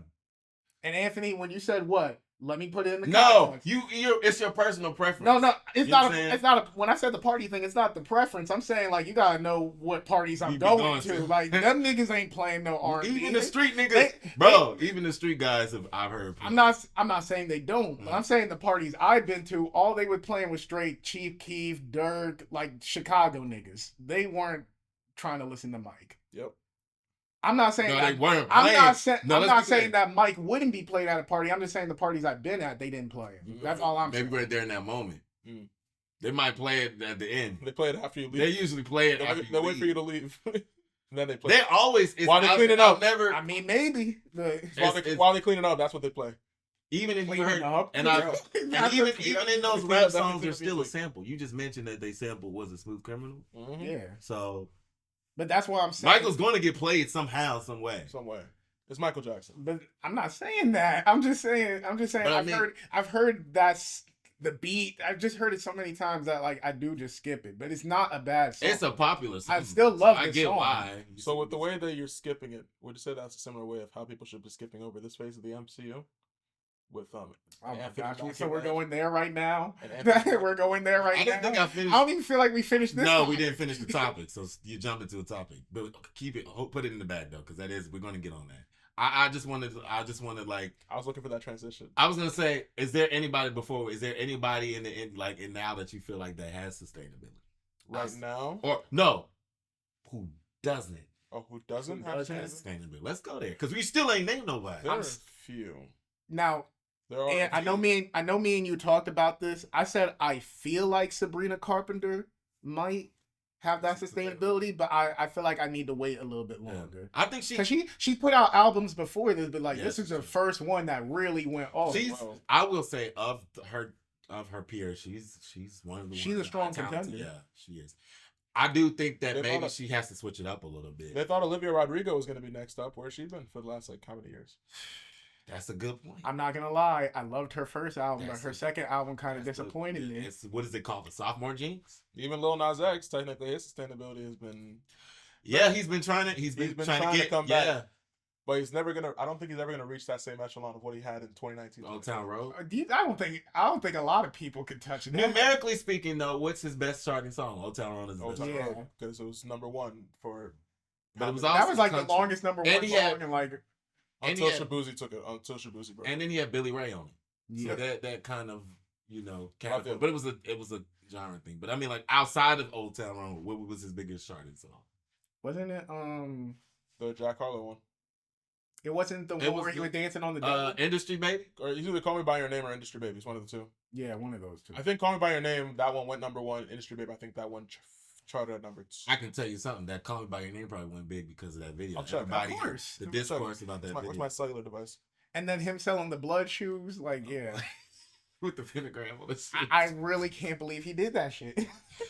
And Anthony, when you said what? Let me put it in the No, context. it's your personal preference. No, it's You not. know It's not. When I said the party thing, it's not the preference. I'm saying like you gotta know what parties I'm going to. Like them niggas ain't playing no R&B. Even the street niggas, bro. Even the street guys I've heard. I'm not saying they don't. But I'm saying the parties I've been to, all they were playing was straight Chief Keef, Dirk, like Chicago niggas. They weren't trying to listen to Mike. Yep. I'm not saying they weren't. I'm not saying that Mike wouldn't be played at a party. I'm just saying the parties I've been at, they didn't play it. That's all I'm saying. Maybe right there in that moment. Mm. They might play it at the end. They play it after you leave. They usually play it after you They leave. wait for you to leave. And then they play. They always while they clean it up. Never. I mean, maybe while they clean it up, that's what they play. Even if you heard, even in those rap songs, there's still a sample. You just mentioned that they sample was a Smooth Criminal. Mm-hmm. Yeah. So. But that's what I'm saying. Michael's going to get played somehow, some way. It's Michael Jackson. But I'm not saying that. I'm just saying. I've heard that's the beat. I've just heard it so many times that like I do just skip it. But it's not a bad song. It's a popular song. I still love it. I get song. why. So with the way that you're skipping it, would you say that's a similar way of how people should be skipping over this phase of the MCU? With oh my gosh, so we're going there right now. We're going there right now. I didn't think I finished. I don't even feel like we finished this. No, we didn't finish the topic. So you jumped into a topic, but keep it. Put it in the bag though, because we're going to get on that. I just wanted like. I was looking for that transition. I was gonna say, is there anybody in the end, like, and now that you feel like that has sustainability right now, or no, who doesn't? Oh, who doesn't have sustainability? Let's go there, because we still ain't named nobody. There's few. Now. And I know me and you talked about this. I said I feel like Sabrina Carpenter might have that sustainability, but I feel like I need to wait a little bit longer. Yeah. I think she put out albums before this, but like this is her first one that really went off. I will say of her peers, she's one of the. She's a strong contender. Yeah, she is. I do think that maybe she has to switch it up a little bit. They thought Olivia Rodrigo was going to be next up. Where's she been for the last like how many years? That's a good point. I'm not gonna lie. I loved her first album, but her second album kind of disappointed me. What is it called? The sophomore jinx? Even Lil Nas X, technically, his sustainability has been. Yeah, he's been trying to come back. But he's never gonna. I don't think he's ever gonna reach that same echelon of what he had in 2019. Old Town Road. I don't think a lot of people could touch it. Numerically speaking, though, what's his best charting song? Old Town Road is the best. Road, because it was number one for. But it was that was like the longest number one song in like. Until Shabuzi took it. Until Shabuzi broke. And then he had Billy Ray on it. Yeah. So that kind of, you know, I feel- but it was a genre thing. But I mean, like outside of Old Town Road, what was his biggest charting song? Wasn't it? The Jack Harlow one. It wasn't the It one was where he the- was dancing on the devil. Industry Baby. Or you either Call Me By Your Name or Industry Baby. It's one of the two. Yeah, one of those two. I think Call Me By Your Name, that one went number one. Industry Baby, I think that one charted at number 2. I can tell you something that Call Me By Your Name probably went big because of that video. I'll check. Everybody, Of course. the discourse about that Where's video my cellular device? And then him selling the blood shoes, like, yeah. with the pentagram on the shit. I really can't believe he did that shit.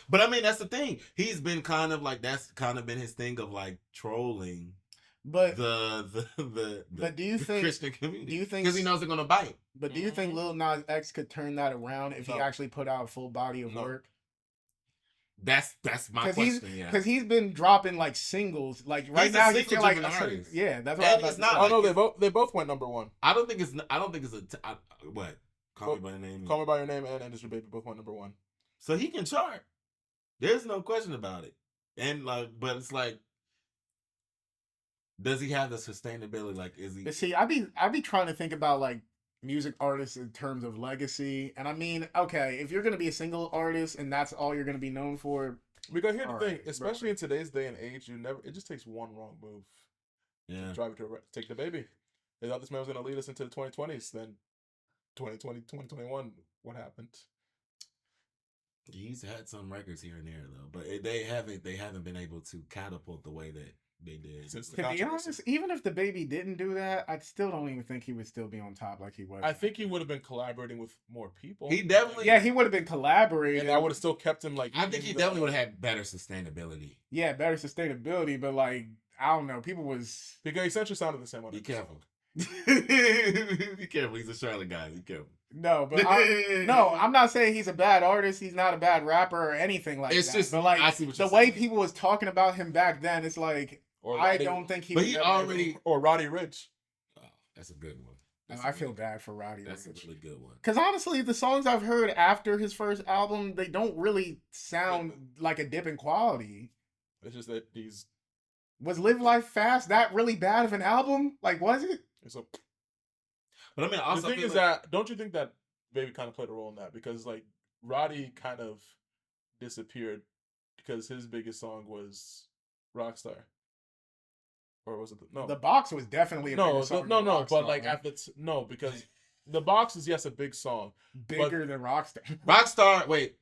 But I mean, that's the thing. He's been kind of like that's kind of been his thing of like trolling But the But do you think- Christian community? do you think- because he knows they're gonna bite? do you think Lil Nas X could turn that around if he No. actually put out a full body of No. work? That's my question. Yeah, Because he's been dropping like singles, like right He's a now he's single like driven artist. yeah, that's what And I'm about it's to not say. Oh like- no, they both went number 1. I don't think it's what Call Me By Your Name. Call Me By Your Name and Industry Baby both went number 1. So he can chart. There's no question about it. And like, but it's like, does he have the sustainability? Like, is he? But see, I be trying to think about like music artists in terms of legacy, and I mean, okay, if you're gonna be a single artist and that's all you're gonna be known for, Because here's the All thing, right, especially in today's day and age, it just takes one wrong move Yeah. to drive it to take DaBaby. They thought this man was going to lead us into the 2020s. Then 2020, 2021, what happened? He's had some records here and there though, but they haven't been able to catapult the way that they did. Since the to be controversy. honest, even if DaBaby didn't do that, I still don't even think he would still be on top like he was. I think he would have been collaborating with more people. He definitely, yeah, he would have been collaborating. and that would have still kept him like. I think he in the- definitely would have had better sustainability. yeah, better sustainability, but like I don't know, people was Because he essentially sounded the same. On Be every careful. song. Be careful. He's a Charlotte guy. Be careful. no, but I'm not saying he's a bad artist. He's not a bad rapper or anything like It's that. just- but like I see what the you're way saying. people was talking about him back then, it's like Or I Roddy- don't think he. But was he ever- already. or Roddy Rich. Oh, that's a good one. No, That's I a feel really- bad for Roddy. That's a really good one. Because honestly, the songs I've heard after his first album, they don't really sound like a dip in quality. It's just that he's. Was Live Life Fast that really bad of an album? Like, was it? It's a, But I mean, also the thing feel is like- that don't you think that Baby kind of played a role in that because like Roddy kind of disappeared because his biggest song was Rockstar, or was it no The Box was definitely a no bigger song no than no Rockstar, but like right? after no because the Box is yes a big song. Bigger than Rockstar. Rockstar. Wait.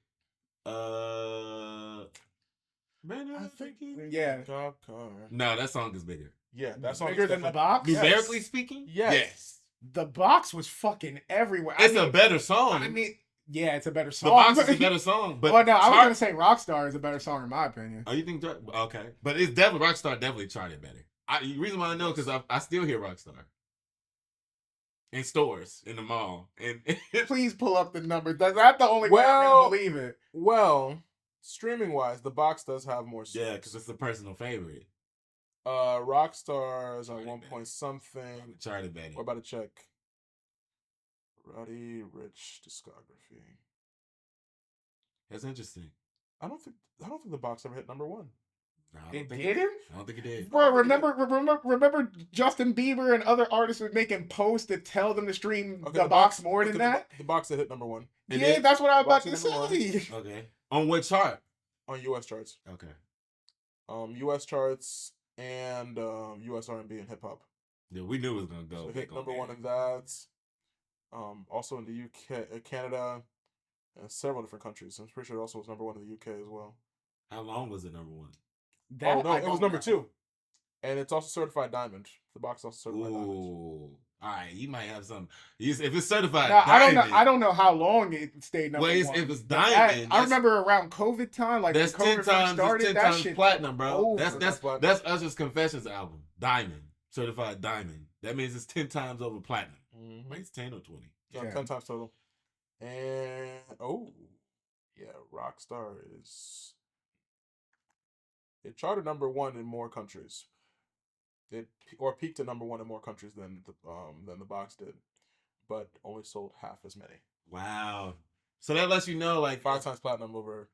Man, I think Yeah. Cop car. No, that song is bigger. Yeah, that song Bigger is than The definitely- Box? Numerically speaking, Yes. The Box was fucking everywhere. it's a better song. I mean, yeah, it's a better the song. Box is a better song. But well, no, I was chart- gonna say Rockstar is a better song in my opinion. Oh, you think? Okay, but it's definitely Rockstar. Definitely charted better. The reason why I know because I still hear Rockstar in stores in the mall, and Please pull up the numbers. That's not the only way I'm Well- gonna believe it. Well, streaming wise, the Box does have more. yeah, streams. because it's a personal favorite. Rockstar is on Charted 1 better. point something. Charted better. We're about to check. Roddy Rich discography. That's interesting. I don't think the Box ever hit number 1. No, I It don't think didn't? I don't think it did. Bro, remember Justin Bieber and other artists were making posts to tell them to stream the box more than okay, that? The Box that hit number 1 And Yeah, then- that's what I was about Box to is number say. Okay. On what chart? on US charts. Okay. US charts and US R&B and hip hop. Yeah, we knew it was gonna go. So it hit go number there. 1 in that. Also in the UK, Canada, and several different countries. I'm pretty sure it also was number 1 in the UK as well. How long was it number 1? That no, I it was don't number know. 2, and it's also certified diamond. The Box also certified diamond. Ooh. All right, you might have some. If it's certified, Now, diamond, I don't know how long it stayed number Well, one. if it's But that- diamond, I that's- remember around COVID time, like when That's COVID 10 first times. started, That's 10 that times shit. platinum, bro. over. That's Usher's Confessions album, Diamond, certified diamond. That means it's 10 times over platinum. Mhm. Wait, it's 10 or 20. Yeah, Yeah. 10 times total. And yeah, Rockstar is it charted number 1 in more countries. It peaked at number 1 in more countries than the Box did, but only sold half as many. Wow. So that lets you know, like, 5 times platinum over.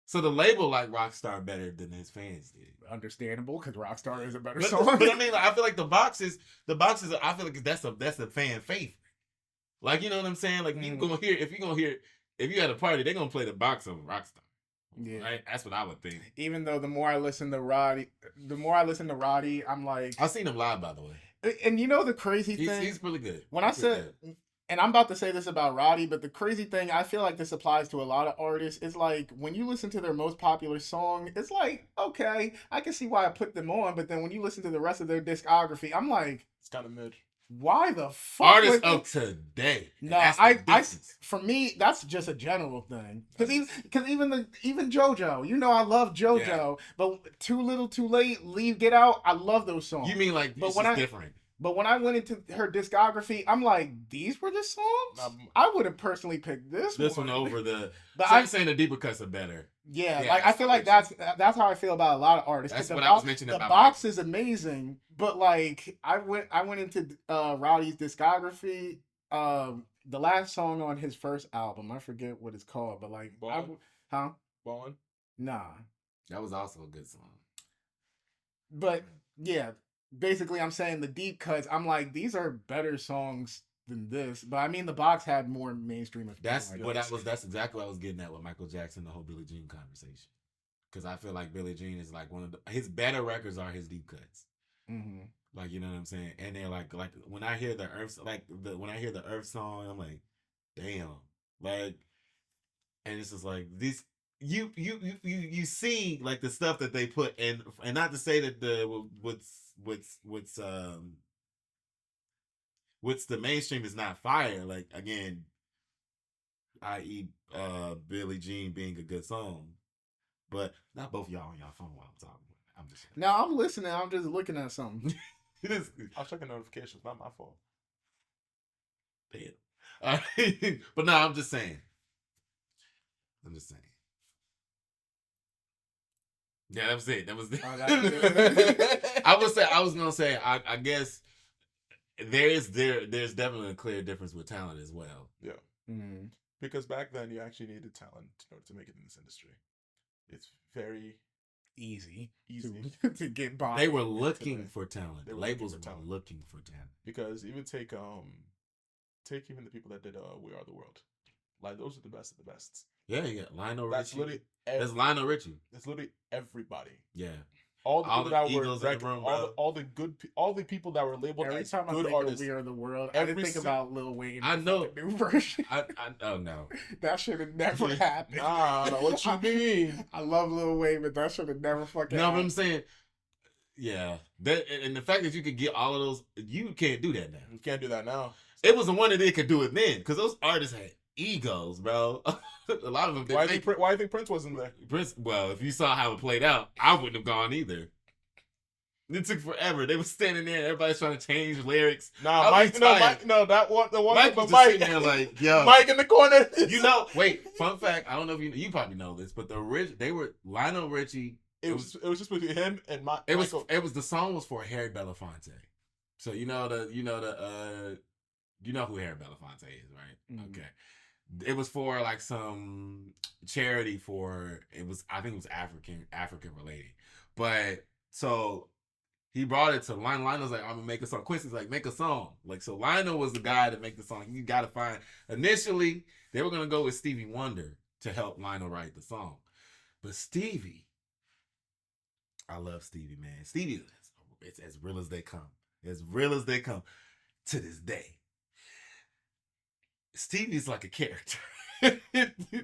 so the label like Rockstar better than his fans did. Understandable, because Rockstar is a better But, song. but I mean, like, I feel like the box is. I feel like that's a fan favorite. Like, you know what I'm saying? Like, you gonna hear if you're gonna hear if you had a party, they're gonna play the box over Rockstar. Yeah. Right? That's what I would think. Even though the more I listen to Roddy, I'm like, I've seen him live, by the way. and you know the crazy thing, He's really good. when I said, and I'm about to say this about Roddy, but the crazy thing, I feel like this applies to a lot of artists, is like, when you listen to their most popular song, it's like, okay, I can see why I put them on, but then when you listen to the rest of their discography, I'm like, It's kind of mid. why the fuck? Artists of today. No, That's the I, difference. for me, that's just a general thing. Because even JoJo, you know, I love JoJo, Yeah. but Too Little, Too Late, Leave, Get Out, I love those songs. You mean like But it's when just I- different? But when I went into her discography, I'm like, these were the songs? I would have personally picked this one over the. But So I'm saying the deeper cuts are better. Yeah, Yeah, like I feel like that's how I feel about a lot of artists. That's The what I was mentioning The about box is amazing, but like I went into Roddy's discography. The last song on his first album, I forget what it's called, but like, Ballin'? Ballin'? Nah. That was also a good song. But yeah, basically, I'm saying the deep cuts. I'm like, these are better songs than this. But I mean, the box had more mainstream. That's appeal, I what guess. that's exactly what I was getting at with Michael Jackson, the whole Billie Jean conversation. Because I feel like Billie Jean is like one of his better records are his deep cuts. Mm-hmm. Like, you know what I'm saying? And they're like when I hear the Earth, when I hear the Earth song, I'm like, damn, like, and it's just like this. You see like the stuff that they put in, and not to say that what's the mainstream is not fire. Like, again, i.e. Billie Jean being a good song, but not both of y'all on y'all phone while I'm talking. I'm just saying. Now I'm listening. I'm just looking at something. It is. I was checking notifications. Not my fault. Damn. But no, I'm just saying. Yeah, that was it. That was it. Oh, that's I was gonna say. I guess there's definitely a clear difference with talent as well. Yeah. Mm-hmm. Because back then you actually needed talent in order to make it in this industry. It's very Easy easy. to get by. They were looking for talent. They The were labels looking for were talent. looking for talent. Because even take even the people that did We Are the World. Like, those are the best of the best. Yeah, you got Lionel That's Richie. literally That's Lionel Richie. That's literally everybody. Yeah. All the All people the that were Eagles in the room, bro. all the people that were labeled Every as time I good think artists. of We Are the World, I Every didn't think si- about Lil Wayne. I know. The new version. I oh no. That should have never happened. Nah, what you mean? I love Lil Wayne, but that should have never fucking No, but happened. I'm saying, yeah, that and the fact that you could get all of those, you can't do that now. You can't do that now. It was the one that they could do it then, because those artists had egos, bro. A lot of them Why didn't. do you think Prince wasn't there? Prince, well, if you saw how it played out, I wouldn't have gone either. It took forever. They were standing there, everybody's trying to change lyrics. Nah, I was Mike. No, tired. Mike. No, the one. Mike was But just Mike, sitting there like, yo. Mike in the corner. You know, wait, fun fact, I don't know if you probably know this, but they were Lionel Richie. It was just between him and It Michael. was the song was for Harry Belafonte. So you know who Harry Belafonte is, right? Mhm. Okay. It was for like some charity for I think it was African related. But so he brought it to Lionel. Lionel's like, I'm gonna make a song. Quincy's like, make a song. Like, so Lionel was the guy to make the song. You gotta find initially they were gonna go with Stevie Wonder to help Lionel write the song. But Stevie, I love Stevie, man. Stevie, it's as real as they come. As real as they come to this day. Stevie's like a character.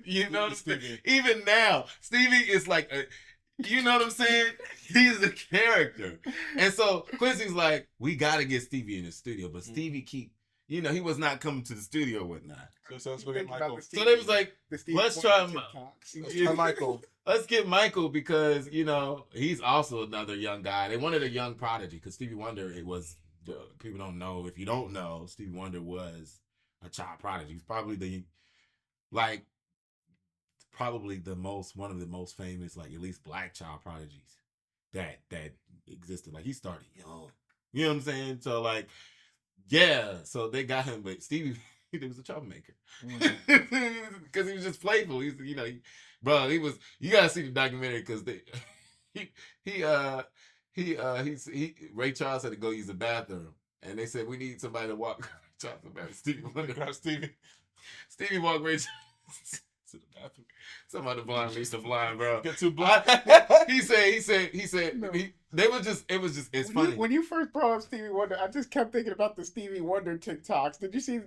You know what I'm saying? Stevie. Even now, Stevie is like a, you know what I'm saying? He's a character. And so Quincy's like, we got to get Stevie in the studio. But Stevie he was not coming to the studio or whatnot. So let's go Think get about Michael. the So they was like, The Steve let's Wonder try TikToks. Let's try Michael. let's get Michael because, he's also another young guy. They wanted a young prodigy because Stevie Wonder, people don't know. If you don't know, Stevie Wonder was a child prodigy. He's probably one of the most famous, like, at least black child prodigies that existed. Like, he started young. You know what I'm saying? So, like, yeah. So they got him, but Stevie, he was a troublemaker because he was just playful. He's, bro, he was. You gotta see the documentary because Ray Charles had to go use the bathroom, and they said we need somebody to walk. Stevie Wonder. Grab Stevie. Stevie walked Ray Charles. To the bathroom. Somebody blind meets the blind, bro. Get too blind. He said. No. They was just. It was just. It's funny. When you first brought up Stevie Wonder, I just kept thinking about the Stevie Wonder TikToks. Did you see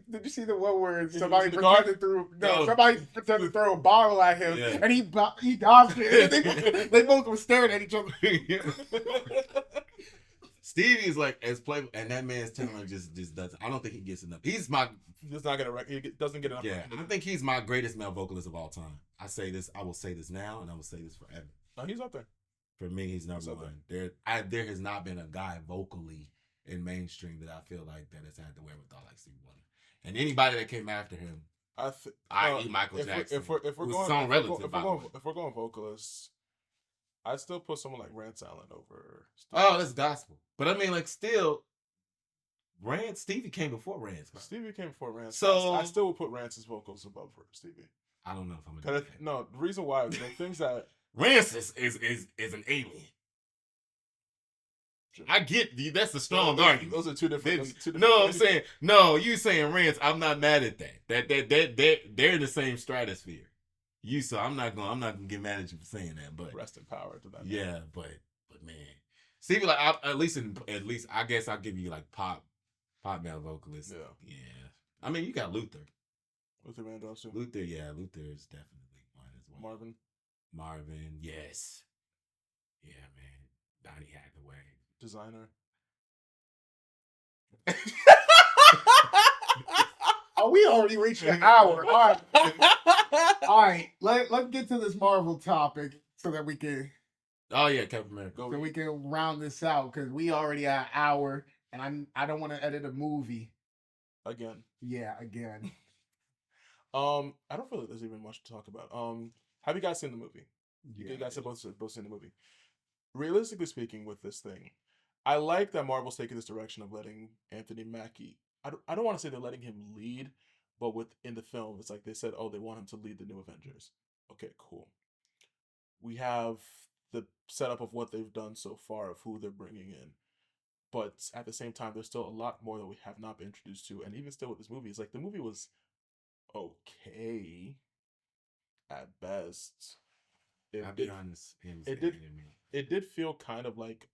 the one where somebody pretended to throw a bottle at him, Yeah. and he dodged it, and they both were staring at each other. Stevie is like as play, and that man's talent just doesn't. I don't think he gets enough. He's my. He's not gonna. He doesn't get enough. Yeah, I think he's my greatest male vocalist of all time. I say this. I will say this now, and I will say this forever. No, he's up there. For me, he's number one. There has not been a guy vocally in mainstream that I feel like that has had the wherewithal like Stevie Wonder. And anybody that came after him, i.e. Michael Jackson, if we're going vocalists, I'd still put someone like Rance Allen over. Oh, that's gospel. But I mean, like, still, Stevie came before Rance. Stevie came before Rance. So I still would put Rance's vocals above Stevie. I don't know if I'm gonna. No, the reason why the things that Rance is an alien. I get you. That's a strong argument. Those are two different. No, I'm saying no. You saying Rance? I'm not mad at that. They're in the same stratosphere. So I'm not gonna get mad at you for saying that. But rest in power to that. Yeah, man. but man, Stevie, like at least I guess I'll give you like pop male vocalist. Yeah. I mean, you got Luther Vandross too. Luther is definitely one as well. Marvin, yes. Yeah, man. Donnie Hathaway. Designer. Oh, we already reached an hour. All right. Let's get to this Marvel topic so that we can. Oh yeah, Captain America. So we can round this out because we already at an hour, and I don't want to edit a movie again. Yeah, again. I don't feel like there's even much to talk about. Have you guys seen the movie? You guys have both seen the movie. Realistically speaking, with this thing, I like that Marvel's taking this direction of letting Anthony Mackie. I don't want to say they're letting him lead, but within the film, it's like they said, oh, they want him to lead the new Avengers. Okay, cool. We have the setup of what they've done so far of who they're bringing in, but at the same time, there's still a lot more that we have not been introduced to, and even still with this movie, it's like the movie was okay at best. I'll be honest. It did feel kind of like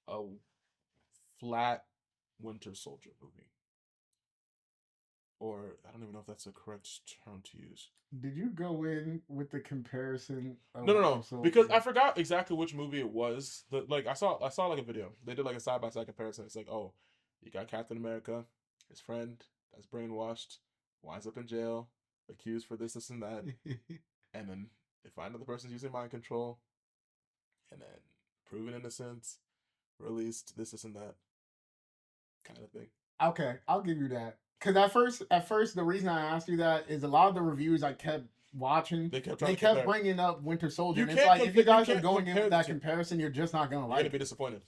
a flat Winter Soldier movie. Or I don't even know if that's the correct term to use. Did you go in with the comparison? No. Because I forgot exactly which movie it was. I saw like a video. They did like a side by side comparison. It's like, oh, you got Captain America, his friend that's brainwashed, winds up in jail, accused for this and that, and then they find out the person's using mind control, and then proven innocence, released, this and that kind of thing. Okay, I'll give you that. Because at first, the reason I asked you that is a lot of the reviews I kept watching, they kept bringing up Winter Soldier. And it's like, if you guys are going in with that comparison, you're just not going to like it. You're going to be disappointed.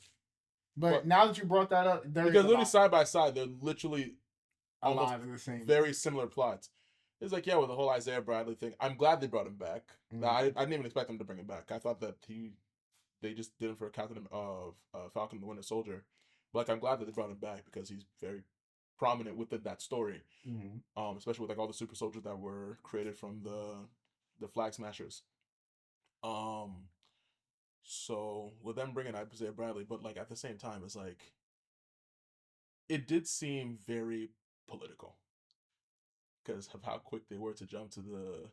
But now that you brought that up, because literally side by side, they're literally a lot of the same, very similar plots. It's like, yeah, with the whole Isaiah Bradley thing, I'm glad they brought him back. Mm-hmm. I didn't even expect them to bring him back. I thought that they just did him for Falcon and the Winter Soldier. But like, I'm glad that they brought him back because he's very prominent within that story. Mm-hmm. Especially with like all the super soldiers that were created from the Flag Smashers. So with them bringing Isaiah Bradley, but like at the same time, it's like it did seem very political because of how quick they were to jump to the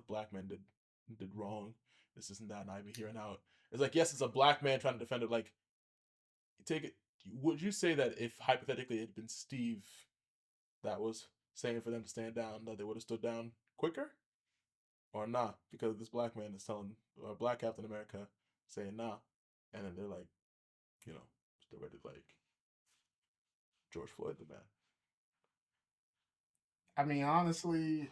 black man did wrong. This isn't that, not even here and out. It's like, yes, it's a black man trying to defend it. Like, take it. Would you say that if hypothetically it had been Steve that was saying for them to stand down, that they would have stood down quicker? Or not? Because this black man is telling black Captain America saying nah. And then they're like, still ready to like George Floyd the man. I mean, honestly,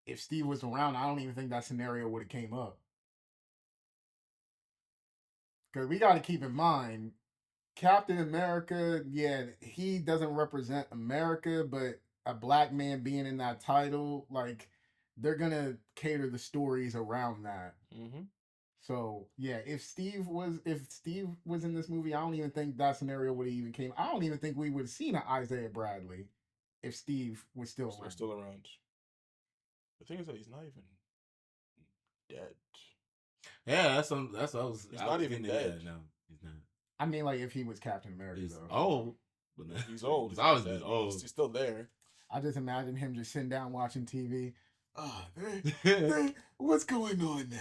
if Steve was around, I don't even think that scenario would have came up. Because we got to keep in mind, Captain America, yeah, he doesn't represent America, but a black man being in that title, like, they're going to cater the stories around that. Mm-hmm. So, yeah, if Steve was in this movie, I don't even think that scenario would have even came. I don't even think we would have seen an Isaiah Bradley if Steve was still around. The thing is that he's not even dead. Yeah, that's what I was. He's I not was even getting to- dead. Yeah, no, he's not. I mean, like if he was Captain America, He's though. old. But no, He's old. He's always dead. been old. He's still there. I just imagine him just sitting down watching TV. What's going on now?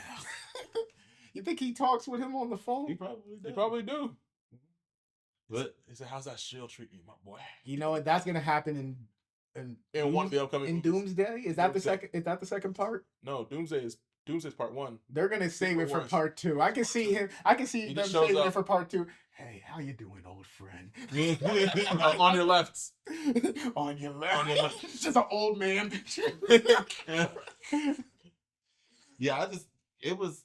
You think he talks with him on the phone? He probably does. They probably do. But He said, "How's that shield treat you, my boy?" You know what? That's gonna happen In one of the upcoming in movies. Doomsday. Is that the Doomsday. second? Is that the second part? No, Doomsday's part 1. They're gonna save it for Wars. part 2. I can see him. I can see He them just shows saving up. it for part 2. Hey, how you doing, old friend? On your left. On your left. On your left. It's just an old man. yeah, it was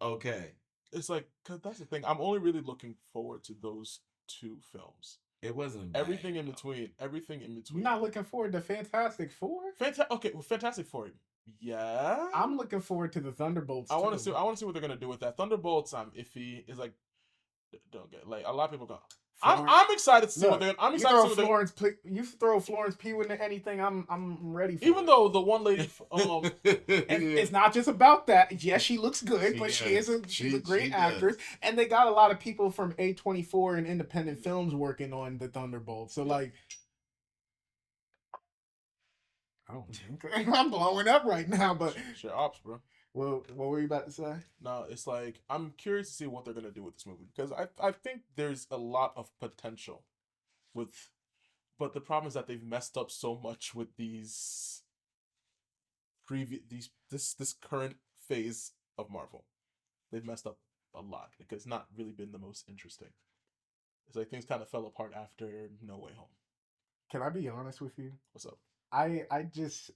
okay. It's like, cause that's the thing. I'm only really looking forward to those 2 films. It wasn't bad, Everything in though. between. Everything in between. You're not looking forward to Fantastic Four? Okay, well, Fantastic Four. Yeah. I'm looking forward to the Thunderbolts. I want to too. see. I want to see what they're gonna do with that. Thunderbolts. I'm iffy. Is like, don't get like a lot of people go. I'm excited to see what they're. I'm excited to see what they're. You throw Florence Pugh into anything, I'm ready for. Even it. though the one lady, and it's not just about that. Yes, she looks good, but she's a great she actress, and they got a lot of people from A24 and independent films working on the Thunderbolts. So like, I don't think I'm blowing up right now, but shit ops, bro. well, what were you about to say? No, it's like I'm curious to see what they're gonna do with this movie because I think there's a lot of potential with, but the problem is that they've messed up so much with this current phase of Marvel. They've messed up a lot because it's not really been the most interesting. It's like things kind of fell apart after No Way Home. Can I be honest with you? What's up? I just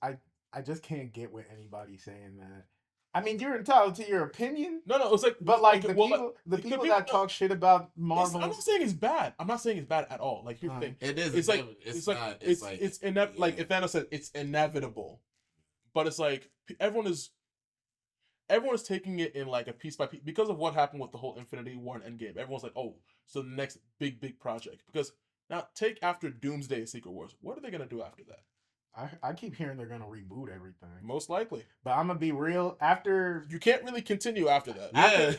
can't get with anybody saying that. I mean, you're entitled to your opinion. No, it's like, But like the well, people that talk shit about Marvel, I'm not saying it's bad. I'm not saying it's bad at all. Like here's the thing. It is. It's like if Thanos said it's inevitable, but it's like everyone is taking it in like a piece by piece because of what happened with the whole Infinity War and Endgame. Everyone's like, oh, so the next big project. Because now take after Doomsday and Secret Wars. What are they gonna do after that? I keep hearing they're gonna reboot everything. Most likely, But I'm gonna be real. After you can't really continue after that. Yeah.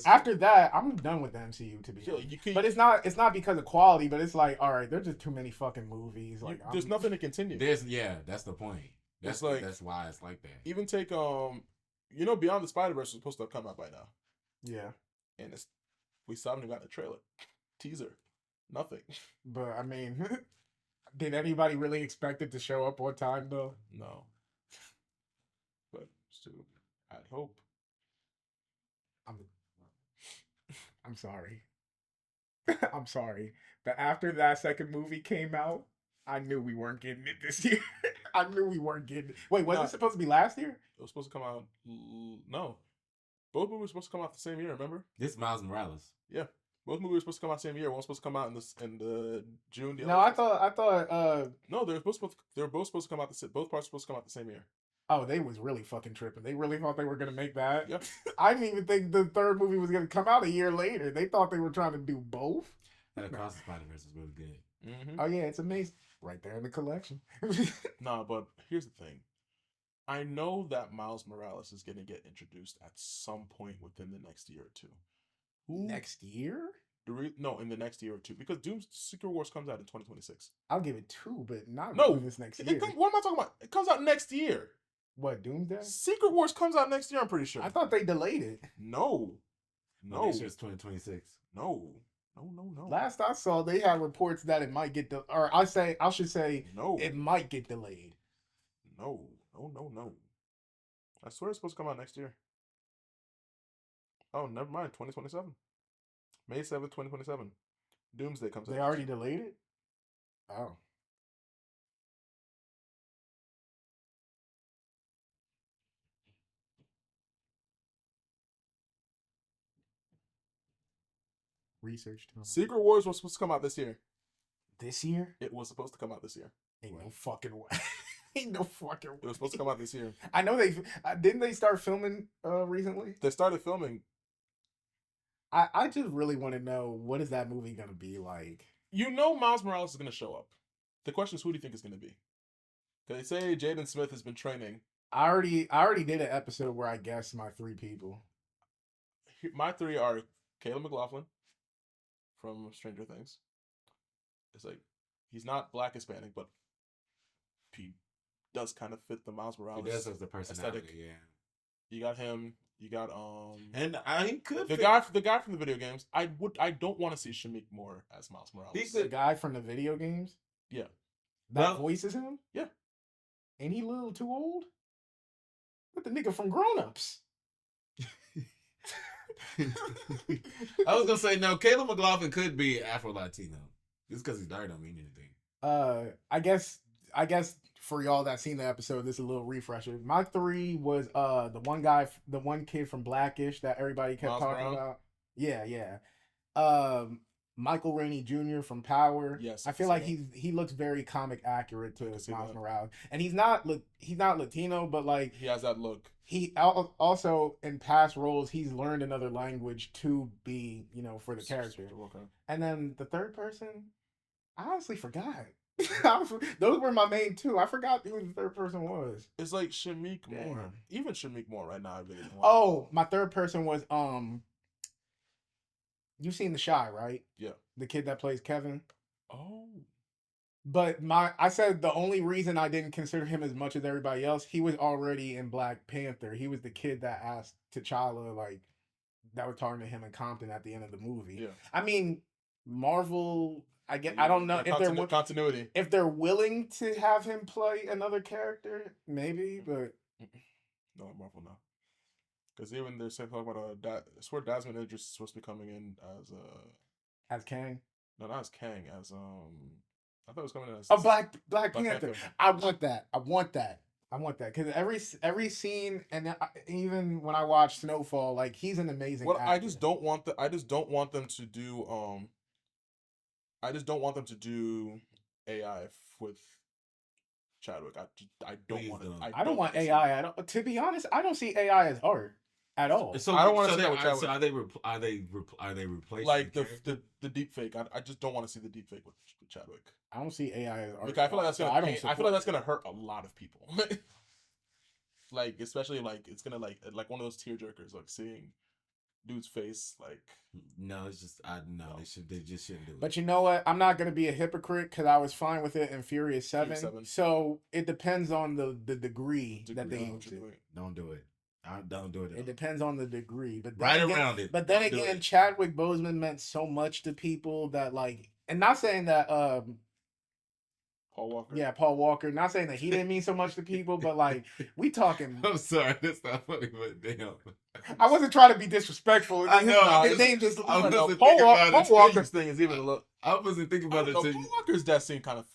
after that, I'm done with the MCU to be Yeah, honest. you can, But it's not because of quality. But it's like, all right, there's just too many fucking movies. Like there's nothing to continue. That's the point. That's It's like- that's why it's like that. Even take Beyond the Spider-Verse was supposed to have come out by now, Yeah, and we still haven't even gotten a trailer, teaser, nothing. but I mean, did anybody really expect it to show up on time though? No. But still, I'd hope. I'm sorry. I'm sorry. But after that second movie came out, I knew we weren't getting it this year. I knew we weren't getting it. Wait, was No. it supposed to be last year? It was supposed to come out. No. Both movies were supposed to come out the same year, remember? This Miles Morales. Both movies were supposed to come out the same year. One was supposed to come out in the June. The No, other I thought No, they were both supposed to come out both parts were supposed to come out the same year. oh, they was really fucking tripping. They really thought they were gonna make that. Yeah. I didn't even think the third movie was gonna come out a year later. They thought they were trying to do both. That Across the Spider-Verse is really good. Mm-hmm. Oh yeah, it's amazing. Right there in the collection. No, but here's the thing. I know that Miles Morales is going to get introduced at some point within the next year or two. Next year? No, in the next year or two. Because Secret Wars comes out in 2026. I'll give it 2, but not No, this next year. What am I talking about? It comes out next year. What, Doomsday? Secret Wars comes out next year, I'm pretty sure. I thought they delayed it. No. No. Next year's 2026. No. No. Last I saw, they had reports that it might get I should say No. it might get delayed. No. I swear it's supposed to come out next year. Oh, never mind. 2027. May 7th, 2027. Doomsday comes out. They already delayed it? Oh. Research time. Secret Wars was supposed to come out this year. This year? It was supposed to come out this year. Ain't no fucking way. Ain't no fucking way. It was supposed to come out this year. I know didn't they start filming recently? They started filming. I just really want to know, what is that movie gonna be like? You know Miles Morales is going to show up. The question is, who do you think is going to be? They say Jaden Smith has been training. I already did an episode where I guessed my 3 people. My 3 are Caleb McLaughlin from Stranger Things. It's like he's not Black Hispanic, but he does kind of fit the Miles Morales. He does have the personality, aesthetic. yeah. You got him. You got and he could the guy from the video games. I don't want to see Shamik Moore as Miles Morales. He's the guy from the video games. Yeah, that voices him. Yeah, ain't he a little too old? What the nigga from Grown Ups? I was gonna say no. Caleb McLaughlin could be Afro Latino. Just because he's dark don't mean anything. I guess for y'all that seen the episode, this is a little refresher. My 3 was the one kid from Blackish that everybody kept talking about. Yeah. Michael Rainey Jr. from Power. Yes, I feel like he looks very comic accurate to Miles Morales, and he's not Latino, but like he has that look. He also in past roles he's learned another language to be for the character. Okay. And then the third person, I honestly forgot. Those were my main 2. I forgot who the third person was. It's like Shamik Moore. Even Shamik Moore right now. I really don't want. My third person was you've seen The Shy, right? Yeah. The kid that plays Kevin. Oh. But I said the only reason I didn't consider him as much as everybody else, he was already in Black Panther. He was the kid that asked T'Challa, like, that was talking to him in Compton at the end of the movie. Yeah. I mean, Marvel, I don't know if they're continuity. If they're willing to have him play another character, maybe, but no, Marvel no. Because even they're saying talking about I swear Desmond Idris is supposed to be coming in as Kang. No, not as Kang, as I thought it was coming in as Black Panther. I want that because every scene, and even when I watch Snowfall, like he's an amazing actor. I just don't want them to do I just don't want them to do AI with Chadwick. I don't want it. I don't want AI. To be honest, I don't see AI as art at all. So I don't want to see that with Chadwick. So are they replacing like the deep fake? I just don't want to see the deep fake with Chadwick. I don't see AI as art. Because I feel like that's gonna hurt a lot of people. Like especially like it's gonna like one of those tearjerkers, like seeing dude's face. Like no, it's just they just shouldn't do it. But you know what? I'm not gonna be a hypocrite because I was fine with it in Furious 7. So it depends on the degree that they use it. Don't do it. Don't do it. It depends on the degree, but around it. But then again, Chadwick Boseman meant so much to people that like, and not saying that Paul Walker. Yeah, Paul Walker. Not saying that he didn't mean so much to people, but like we talking. I'm sorry, that's not funny, but damn. I wasn't trying to be disrespectful. I know. His name just. Paul Walker's thing is even a little. I wasn't thinking about it. Paul Walker's death scene kind of.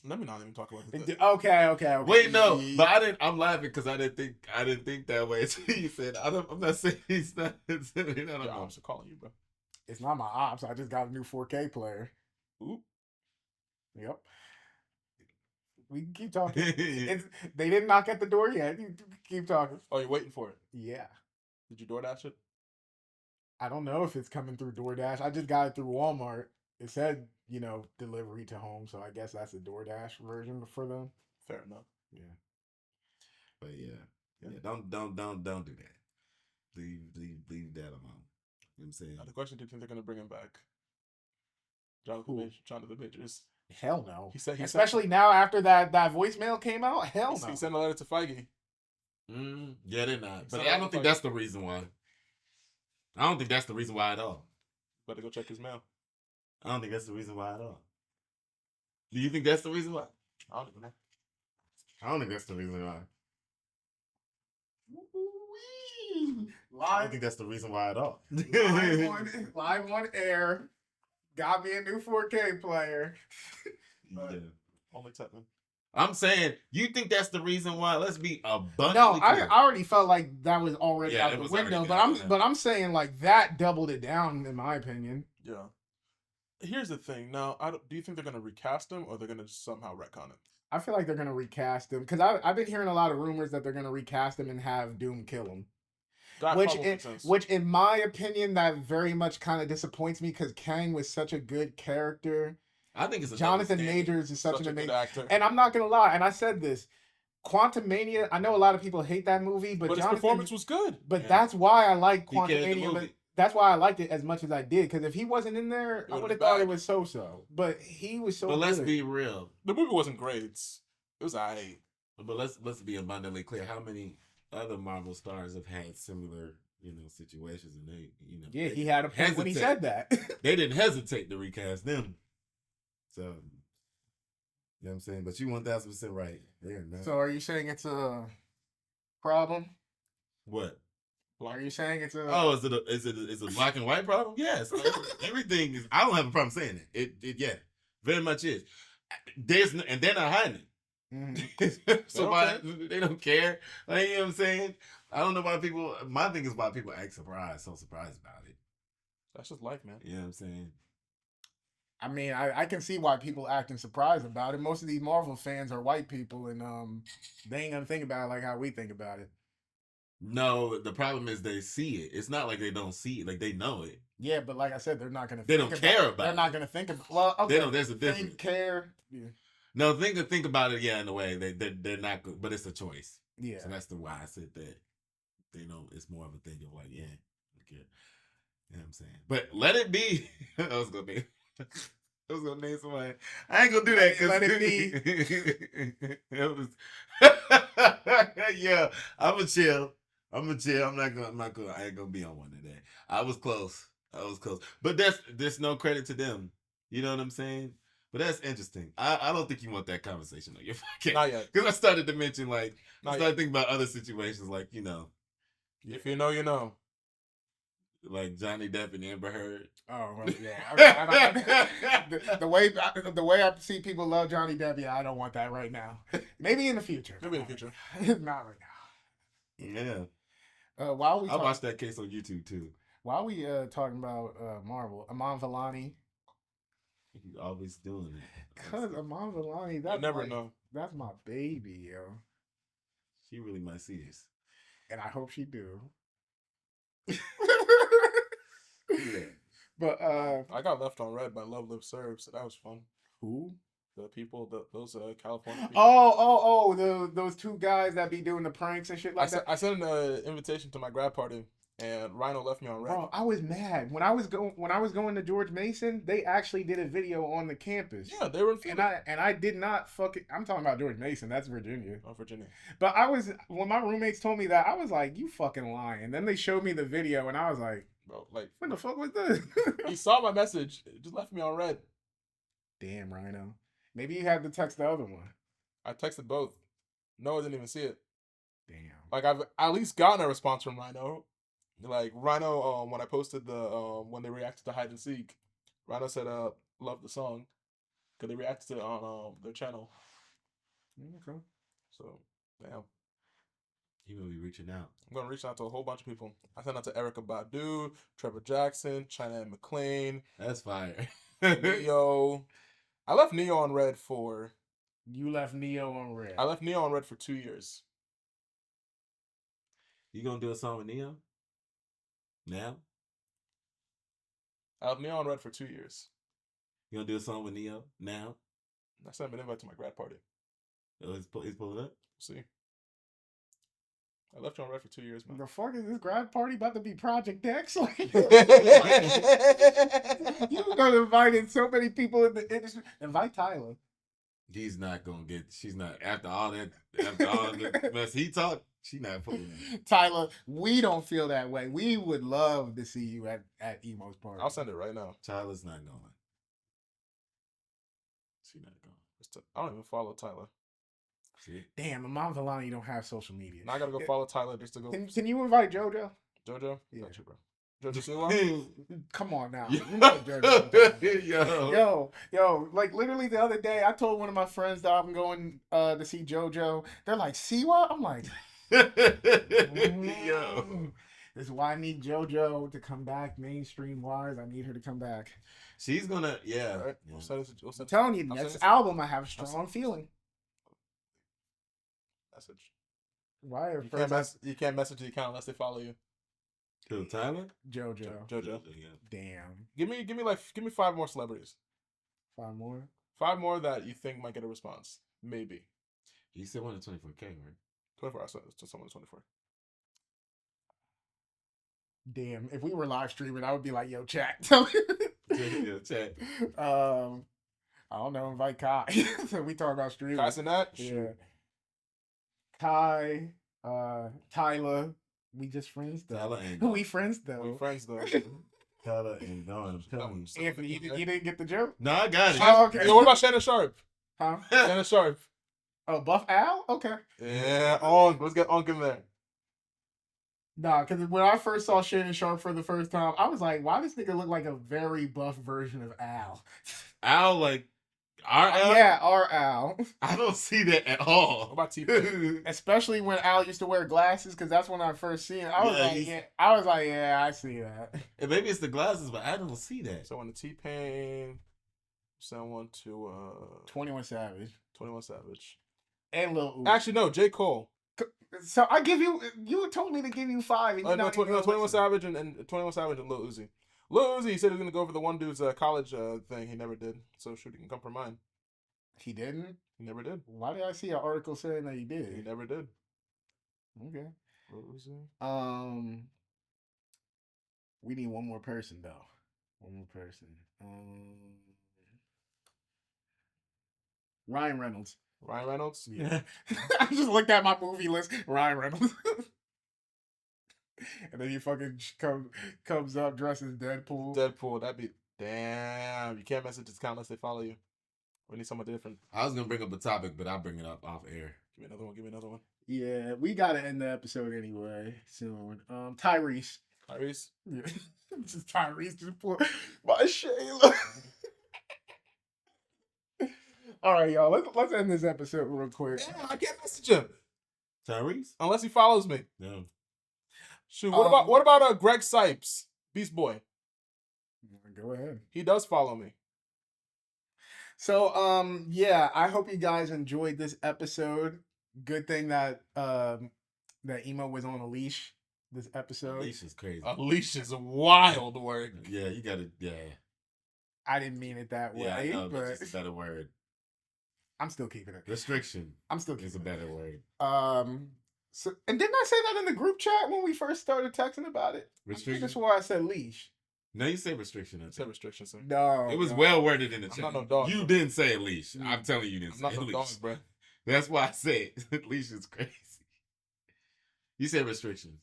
Let me not even talk about it. Okay. Wait, no, but I didn't. I'm laughing because I didn't think that way until you said. I'm not saying he's not. I'm calling you, bro. It's not my ops. I just got a new 4K player. Ooh. Yep. We can keep talking. They didn't knock at the door yet. You keep talking. Oh, you're waiting for it? Yeah. Did you DoorDash it? I don't know if it's coming through DoorDash. I just got it through Walmart. It said, delivery to home, so I guess that's the DoorDash version for them. Fair enough. Yeah. But yeah. Don't do that. Leave that alone. You know what I'm saying? Now the question: do you think they're gonna bring him back? Jonathan Majors. Hell no. He said, especially now after that voicemail came out. Hell no. He sent a letter to Feige. Yeah, they're not. But I don't think that's the reason why. I don't think that's the reason why at all. Better go check his mail. I don't think that's the reason why at all. Do you think that's the reason why? I don't even know. I don't think that's the reason why. I don't think that's the reason why at all. Live on air. Got me a new 4K player. Yeah. Only Tevin. I'm saying, you think that's the reason why? Let's be abundantly No, clear. I already felt like that was already out the window, but I'm saying like that doubled it down in my opinion. Yeah. Here's the thing. Now, do you think they're gonna recast him or they're gonna just somehow retcon it? I feel like they're gonna recast him because I've been hearing a lot of rumors that they're gonna recast him and have Doom kill him. Which in my opinion, that very much kind of disappoints me because Kang was such a good character I think it's Jonathan understanding. Majors is such an good amazing actor. And I'm not gonna lie, and I said this, Quantumania. I know a lot of people hate that movie, but But his Jonathan, performance was good. But Yeah. that's why I like He carried the Quantumania. But movie. that's why I liked it as much as I did. Because if he wasn't in there, It I would've would have been thought it bad. was so. But he was so. But let's good. be real. The movie wasn't great. It was alright. But let's be abundantly clear. How many other Marvel stars have had similar, situations, and they, Yeah, he had a point when he said that. They didn't hesitate to recast them. So, you know what I'm saying? But you 1,000% right. They're not. So are you saying it's a problem? What? Are you saying it's a? Oh, is it a black and white problem? Yes. Everything is. I don't have a problem saying it. It very much is. And they're not hiding it. Mm-hmm. So they don't care. Like, you know what I'm saying? I don't know why people. My thing is why people act so surprised about it. That's just life, man. You know what I'm saying? I mean, I can see why people acting surprised about it. Most of these Marvel fans are white people, and they ain't gonna think about it like how we think about it. No, the problem is they see it. It's not like they don't see it. Like, they know it. Yeah, but like I said, they're not gonna. They don't care about They're it. not gonna think of. Well, okay. They don't. There's a difference. They care. Yeah. No, think about it. Yeah, in a way they're not good, but it's a choice. Yeah. So that's the why I said that. They know it's more of a thing of like, yeah, okay. You know what I'm saying? But let it be. I was gonna name somebody. I ain't gonna do that because Let it be. Yeah, I'm gonna chill. I'm not gonna. I ain't gonna be on one today. I was close. But there's no credit to them. You know what I'm saying? But that's interesting. I don't think you want that conversation on your podcast. Not yet. Because I started to mention, like, Not I started thinking about other situations, like, If you know, you know. like Johnny Depp and Amber Heard. Oh well, yeah. The way I see people love Johnny Depp, yeah, I don't want that right now. Maybe in the future. Maybe in the future. Not right now. Yeah. While we I watched that case on YouTube too. While we talking about Marvel, Iman Vellani. He's always doing it. Cause Iman Vellani, You that's never know. That's my baby, yo. She really might see this. And I hope she do. Yeah. But I got left on red by Love Live Serve, so that was fun. who? The people, those California people. Oh, those two guys that be doing the pranks and shit like that. I sent an invitation to my grad party, and Rhino left me on red. Bro, I was mad when I was going to George Mason. They actually did a video on the campus. Yeah, they were in Philly. And I did not fucking. I'm talking about George Mason. That's Virginia. Oh, Virginia. But when my roommates told me that, I was like, "You fucking lying." Then they showed me the video, and I was like, Bro, like, "What the fuck was this?" he saw my message, just left me on red. Damn, Rhino. Maybe you had to text the other one. I texted both. Noah didn't even see it. Damn. Like, I've at least gotten a response from Rhino. Like, Rhino, when I posted when they reacted to Hide and Seek, Rhino said, love the song. Because they reacted to it on their channel. Okay. So, damn. He will be reaching out. I'm going to reach out to a whole bunch of people. I sent out to Erica Badu, Trevor Jackson, China McClain, That's fire. Neo. I left Neo on red for... You left Neo on red. I left Neo on red for 2 years. You gonna do a song with Neo? Now? I left Neo on red for 2 years. You gonna do a song with Neo? Now? I sent him an invite to my grad party. Oh, he's pulling up? See? I left you on red for 2 years, man. The fuck is this grad party about to be Project X? Like, you gonna invite in so many people in the industry. Invite Tyler. She's not after all the mess he talked, she not pulling up. Tyler, we don't feel that way. We would love to see you at Emo's party. I'll send it right now. Tyler's not going. She not going. I don't even follow Tyler. See? Damn, Iman Vellani don't have social media. Now I gotta go follow Tyler just to go. Can you invite JoJo? JoJo? Yeah. Got you, bro. JoJo Siwa? Come on now. You know Yo. Yo, like literally the other day, I told one of my friends that I'm going to see JoJo. They're like, Siwa? I'm like, Yo. This is why I need JoJo to come back mainstream wise. I need her to come back. She's gonna, yeah. All right. Yeah. I'm telling you, next album, I have a strong feeling. Message. Why? You can't message the account unless they follow you. Who, Tyler? JoJo. JoJo. Yeah. Damn. Give me 5 more celebrities. 5 more. 5 more that you think might get a response. Maybe. You said 1 to 24K, right? 24 hours to someone 24. Damn, if we were live streaming, I would be like, "Yo, chat, tell me." Yeah, chat. I don't know. Invite Kai. So we talk about streaming. Kai's in that? Yeah. Kai, Tyler. We just friends though. Tyler and We friends though. We friends though. Tyler and Dawn. I'm telling you. Anthony, you didn't get the joke? No, I got it. Oh, okay. Yo, what about Shannon Sharp? Huh? Shannon Sharp. Oh, Buff Al? Okay. Yeah, on. Let's get Onk in there. Nah, because when I first saw Shannon Sharp for the first time, I was like, why does this nigga look like a very buff version of Al? Al, like, our Al? Yeah, our Al. I don't see that at What all. about T-Pain? Especially when Al used to wear glasses, because that's when I first seen it. I was like, yeah, I see that. And maybe it's the glasses, but I don't see that. Someone to T-Pain. Someone to 21 Savage. 21 Savage. And Lil Uzi. Actually, no, J. Cole. So I give you told me to give you 5. And No, 21 Savage and 21 Savage and Lil Uzi. Lil Uzi, he said he was going to go for the one dude's college thing. He never did. So shoot, he can come for mine. He didn't? He never did. Why did I see an article saying that he He did? never did. Okay. Lil Uzi. We need one more person though. One more person. Ryan Reynolds. Ryan Reynolds. Yeah. I just looked at my movie list. Ryan Reynolds. And then he fucking comes up dressed as Deadpool. Deadpool. That'd be damn. You can't message this account unless they follow you. We need someone different. I was going to bring up a topic, but I'll bring it up off air. Give me another one. Give me another one. Yeah, we gotta end the episode anyway soon. Tyrese. Tyrese. Yeah. Just Tyrese just pull my Shayla. All right, y'all. Let's end this episode real quick. Damn, I can't message him Tyrese? unless he follows me. No. Shoot. What about Greg Sipes, Beast Boy? Go ahead. He does follow me. So yeah, I hope you guys enjoyed this episode. Good thing that that Emo was on a leash this episode. Leash is crazy. A leash is wild work. Yeah, you got to, yeah. I didn't mean it that way, Yeah, I know, but that's just a better word. I'm still keeping it. Restriction I'm still is a keeping it. better word. So and didn't I say that in the group chat when we first started texting about it? Restriction? That's why I said leash. No, you say restriction. I It's a think. restriction, sir. No, It was no. well worded in the I'm chat. not no dog, You bro. didn't say a leash. I'm telling you, you didn't I'm say not a no leash. dog, bro. That's why I said leash is crazy. You said restrictions.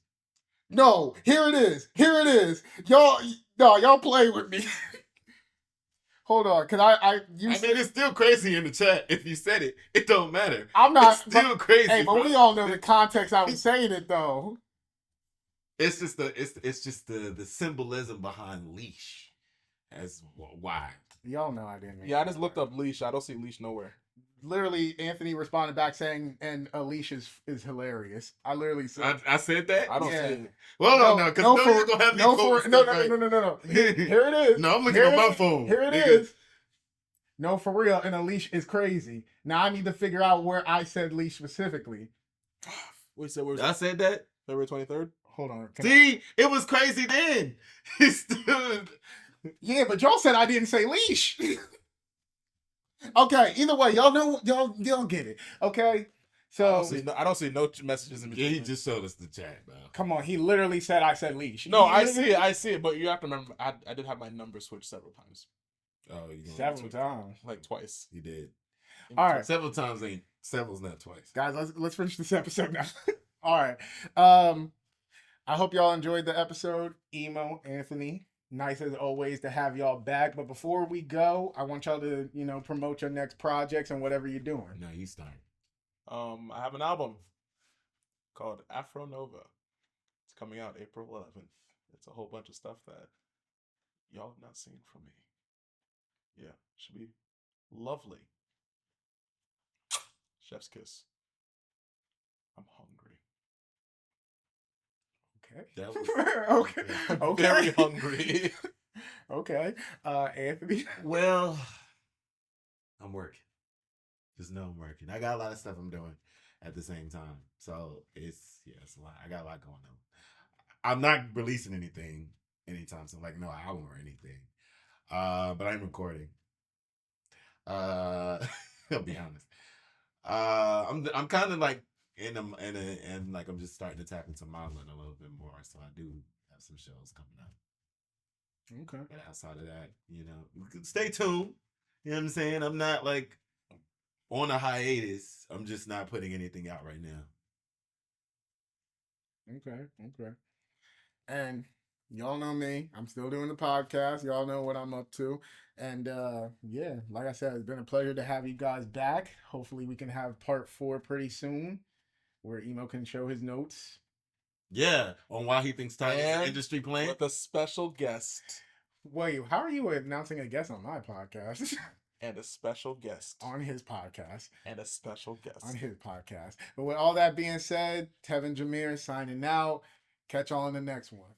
No, here it is. Here it is. Y'all play with me. Hold on, cause I mean, it's still crazy in the chat. If you said it, it don't matter. I'm not. It's still crazy. Hey, but bro. we all know the context I was saying it though. It's just the symbolism behind leash. As why. Y'all know I didn't. Yeah, I just looked up leash. I don't see leash nowhere. Literally, Anthony responded back saying, "And a leash is hilarious." I literally said, I said that. I don't Yeah. see it. Well, no, because you're gonna have me quote stuff, right? no. Here it is. No, I'm looking Here on it my is. phone. Here it nigga. is. No, for real. And a leash is crazy. Now I need to figure out where I said leash specifically. Wait, so where's I said that. February 23rd? Hold on. See, it was crazy then. He still. Yeah, but y'all said I didn't say leash. Okay, either way, y'all know y'all get it. Okay, so I don't see no messages in between. Yeah, he just showed us the chat, bro. come on, he literally said I said leash. No, I see it, but you have to remember, I did have my number switched several times, Oh, you several times. like twice. He did. All right, Several times ain't several's not twice. guys, let's finish this episode now. All right, I hope y'all enjoyed the episode. Emo, Anthony, nice as always to have y'all back. But before we go, I want y'all to promote your next projects and whatever you're doing. No, you start. I have an album called Afro Nova. It's coming out April 11th. It's a whole bunch of stuff that y'all have not seen from me. Yeah, should be lovely. Chef's kiss. I'm hungry. Okay. That was okay. Very hungry. Okay. Anthony. Well, I'm working. Just know I'm working. I got a lot of stuff I'm doing at the same time. So it's a lot. I got a lot going on. I'm not releasing anything anytime soon, like no album or anything. But I'm recording. I'll be honest. I'm kind of like and like I'm just starting to tap into modeling a little bit more. So I do have some shows coming up. Okay. But outside of that, you know, stay tuned. You know what I'm saying? I'm not like on a hiatus. I'm just not putting anything out right now. Okay. Okay. And y'all know me. I'm still doing the podcast. Y'all know what I'm up to. And yeah, like I said, it's been a pleasure to have you guys back. Hopefully we can have part 4 pretty soon where Emo can show his notes. Yeah, on why he thinks time is an And industry plan. with a special guest. Wait, how are you announcing a guest on my podcast? And a special guest. On his podcast. And a special guest. On his podcast. But with all that being said, Tevin Jameer signing out. Catch y'all in the next one.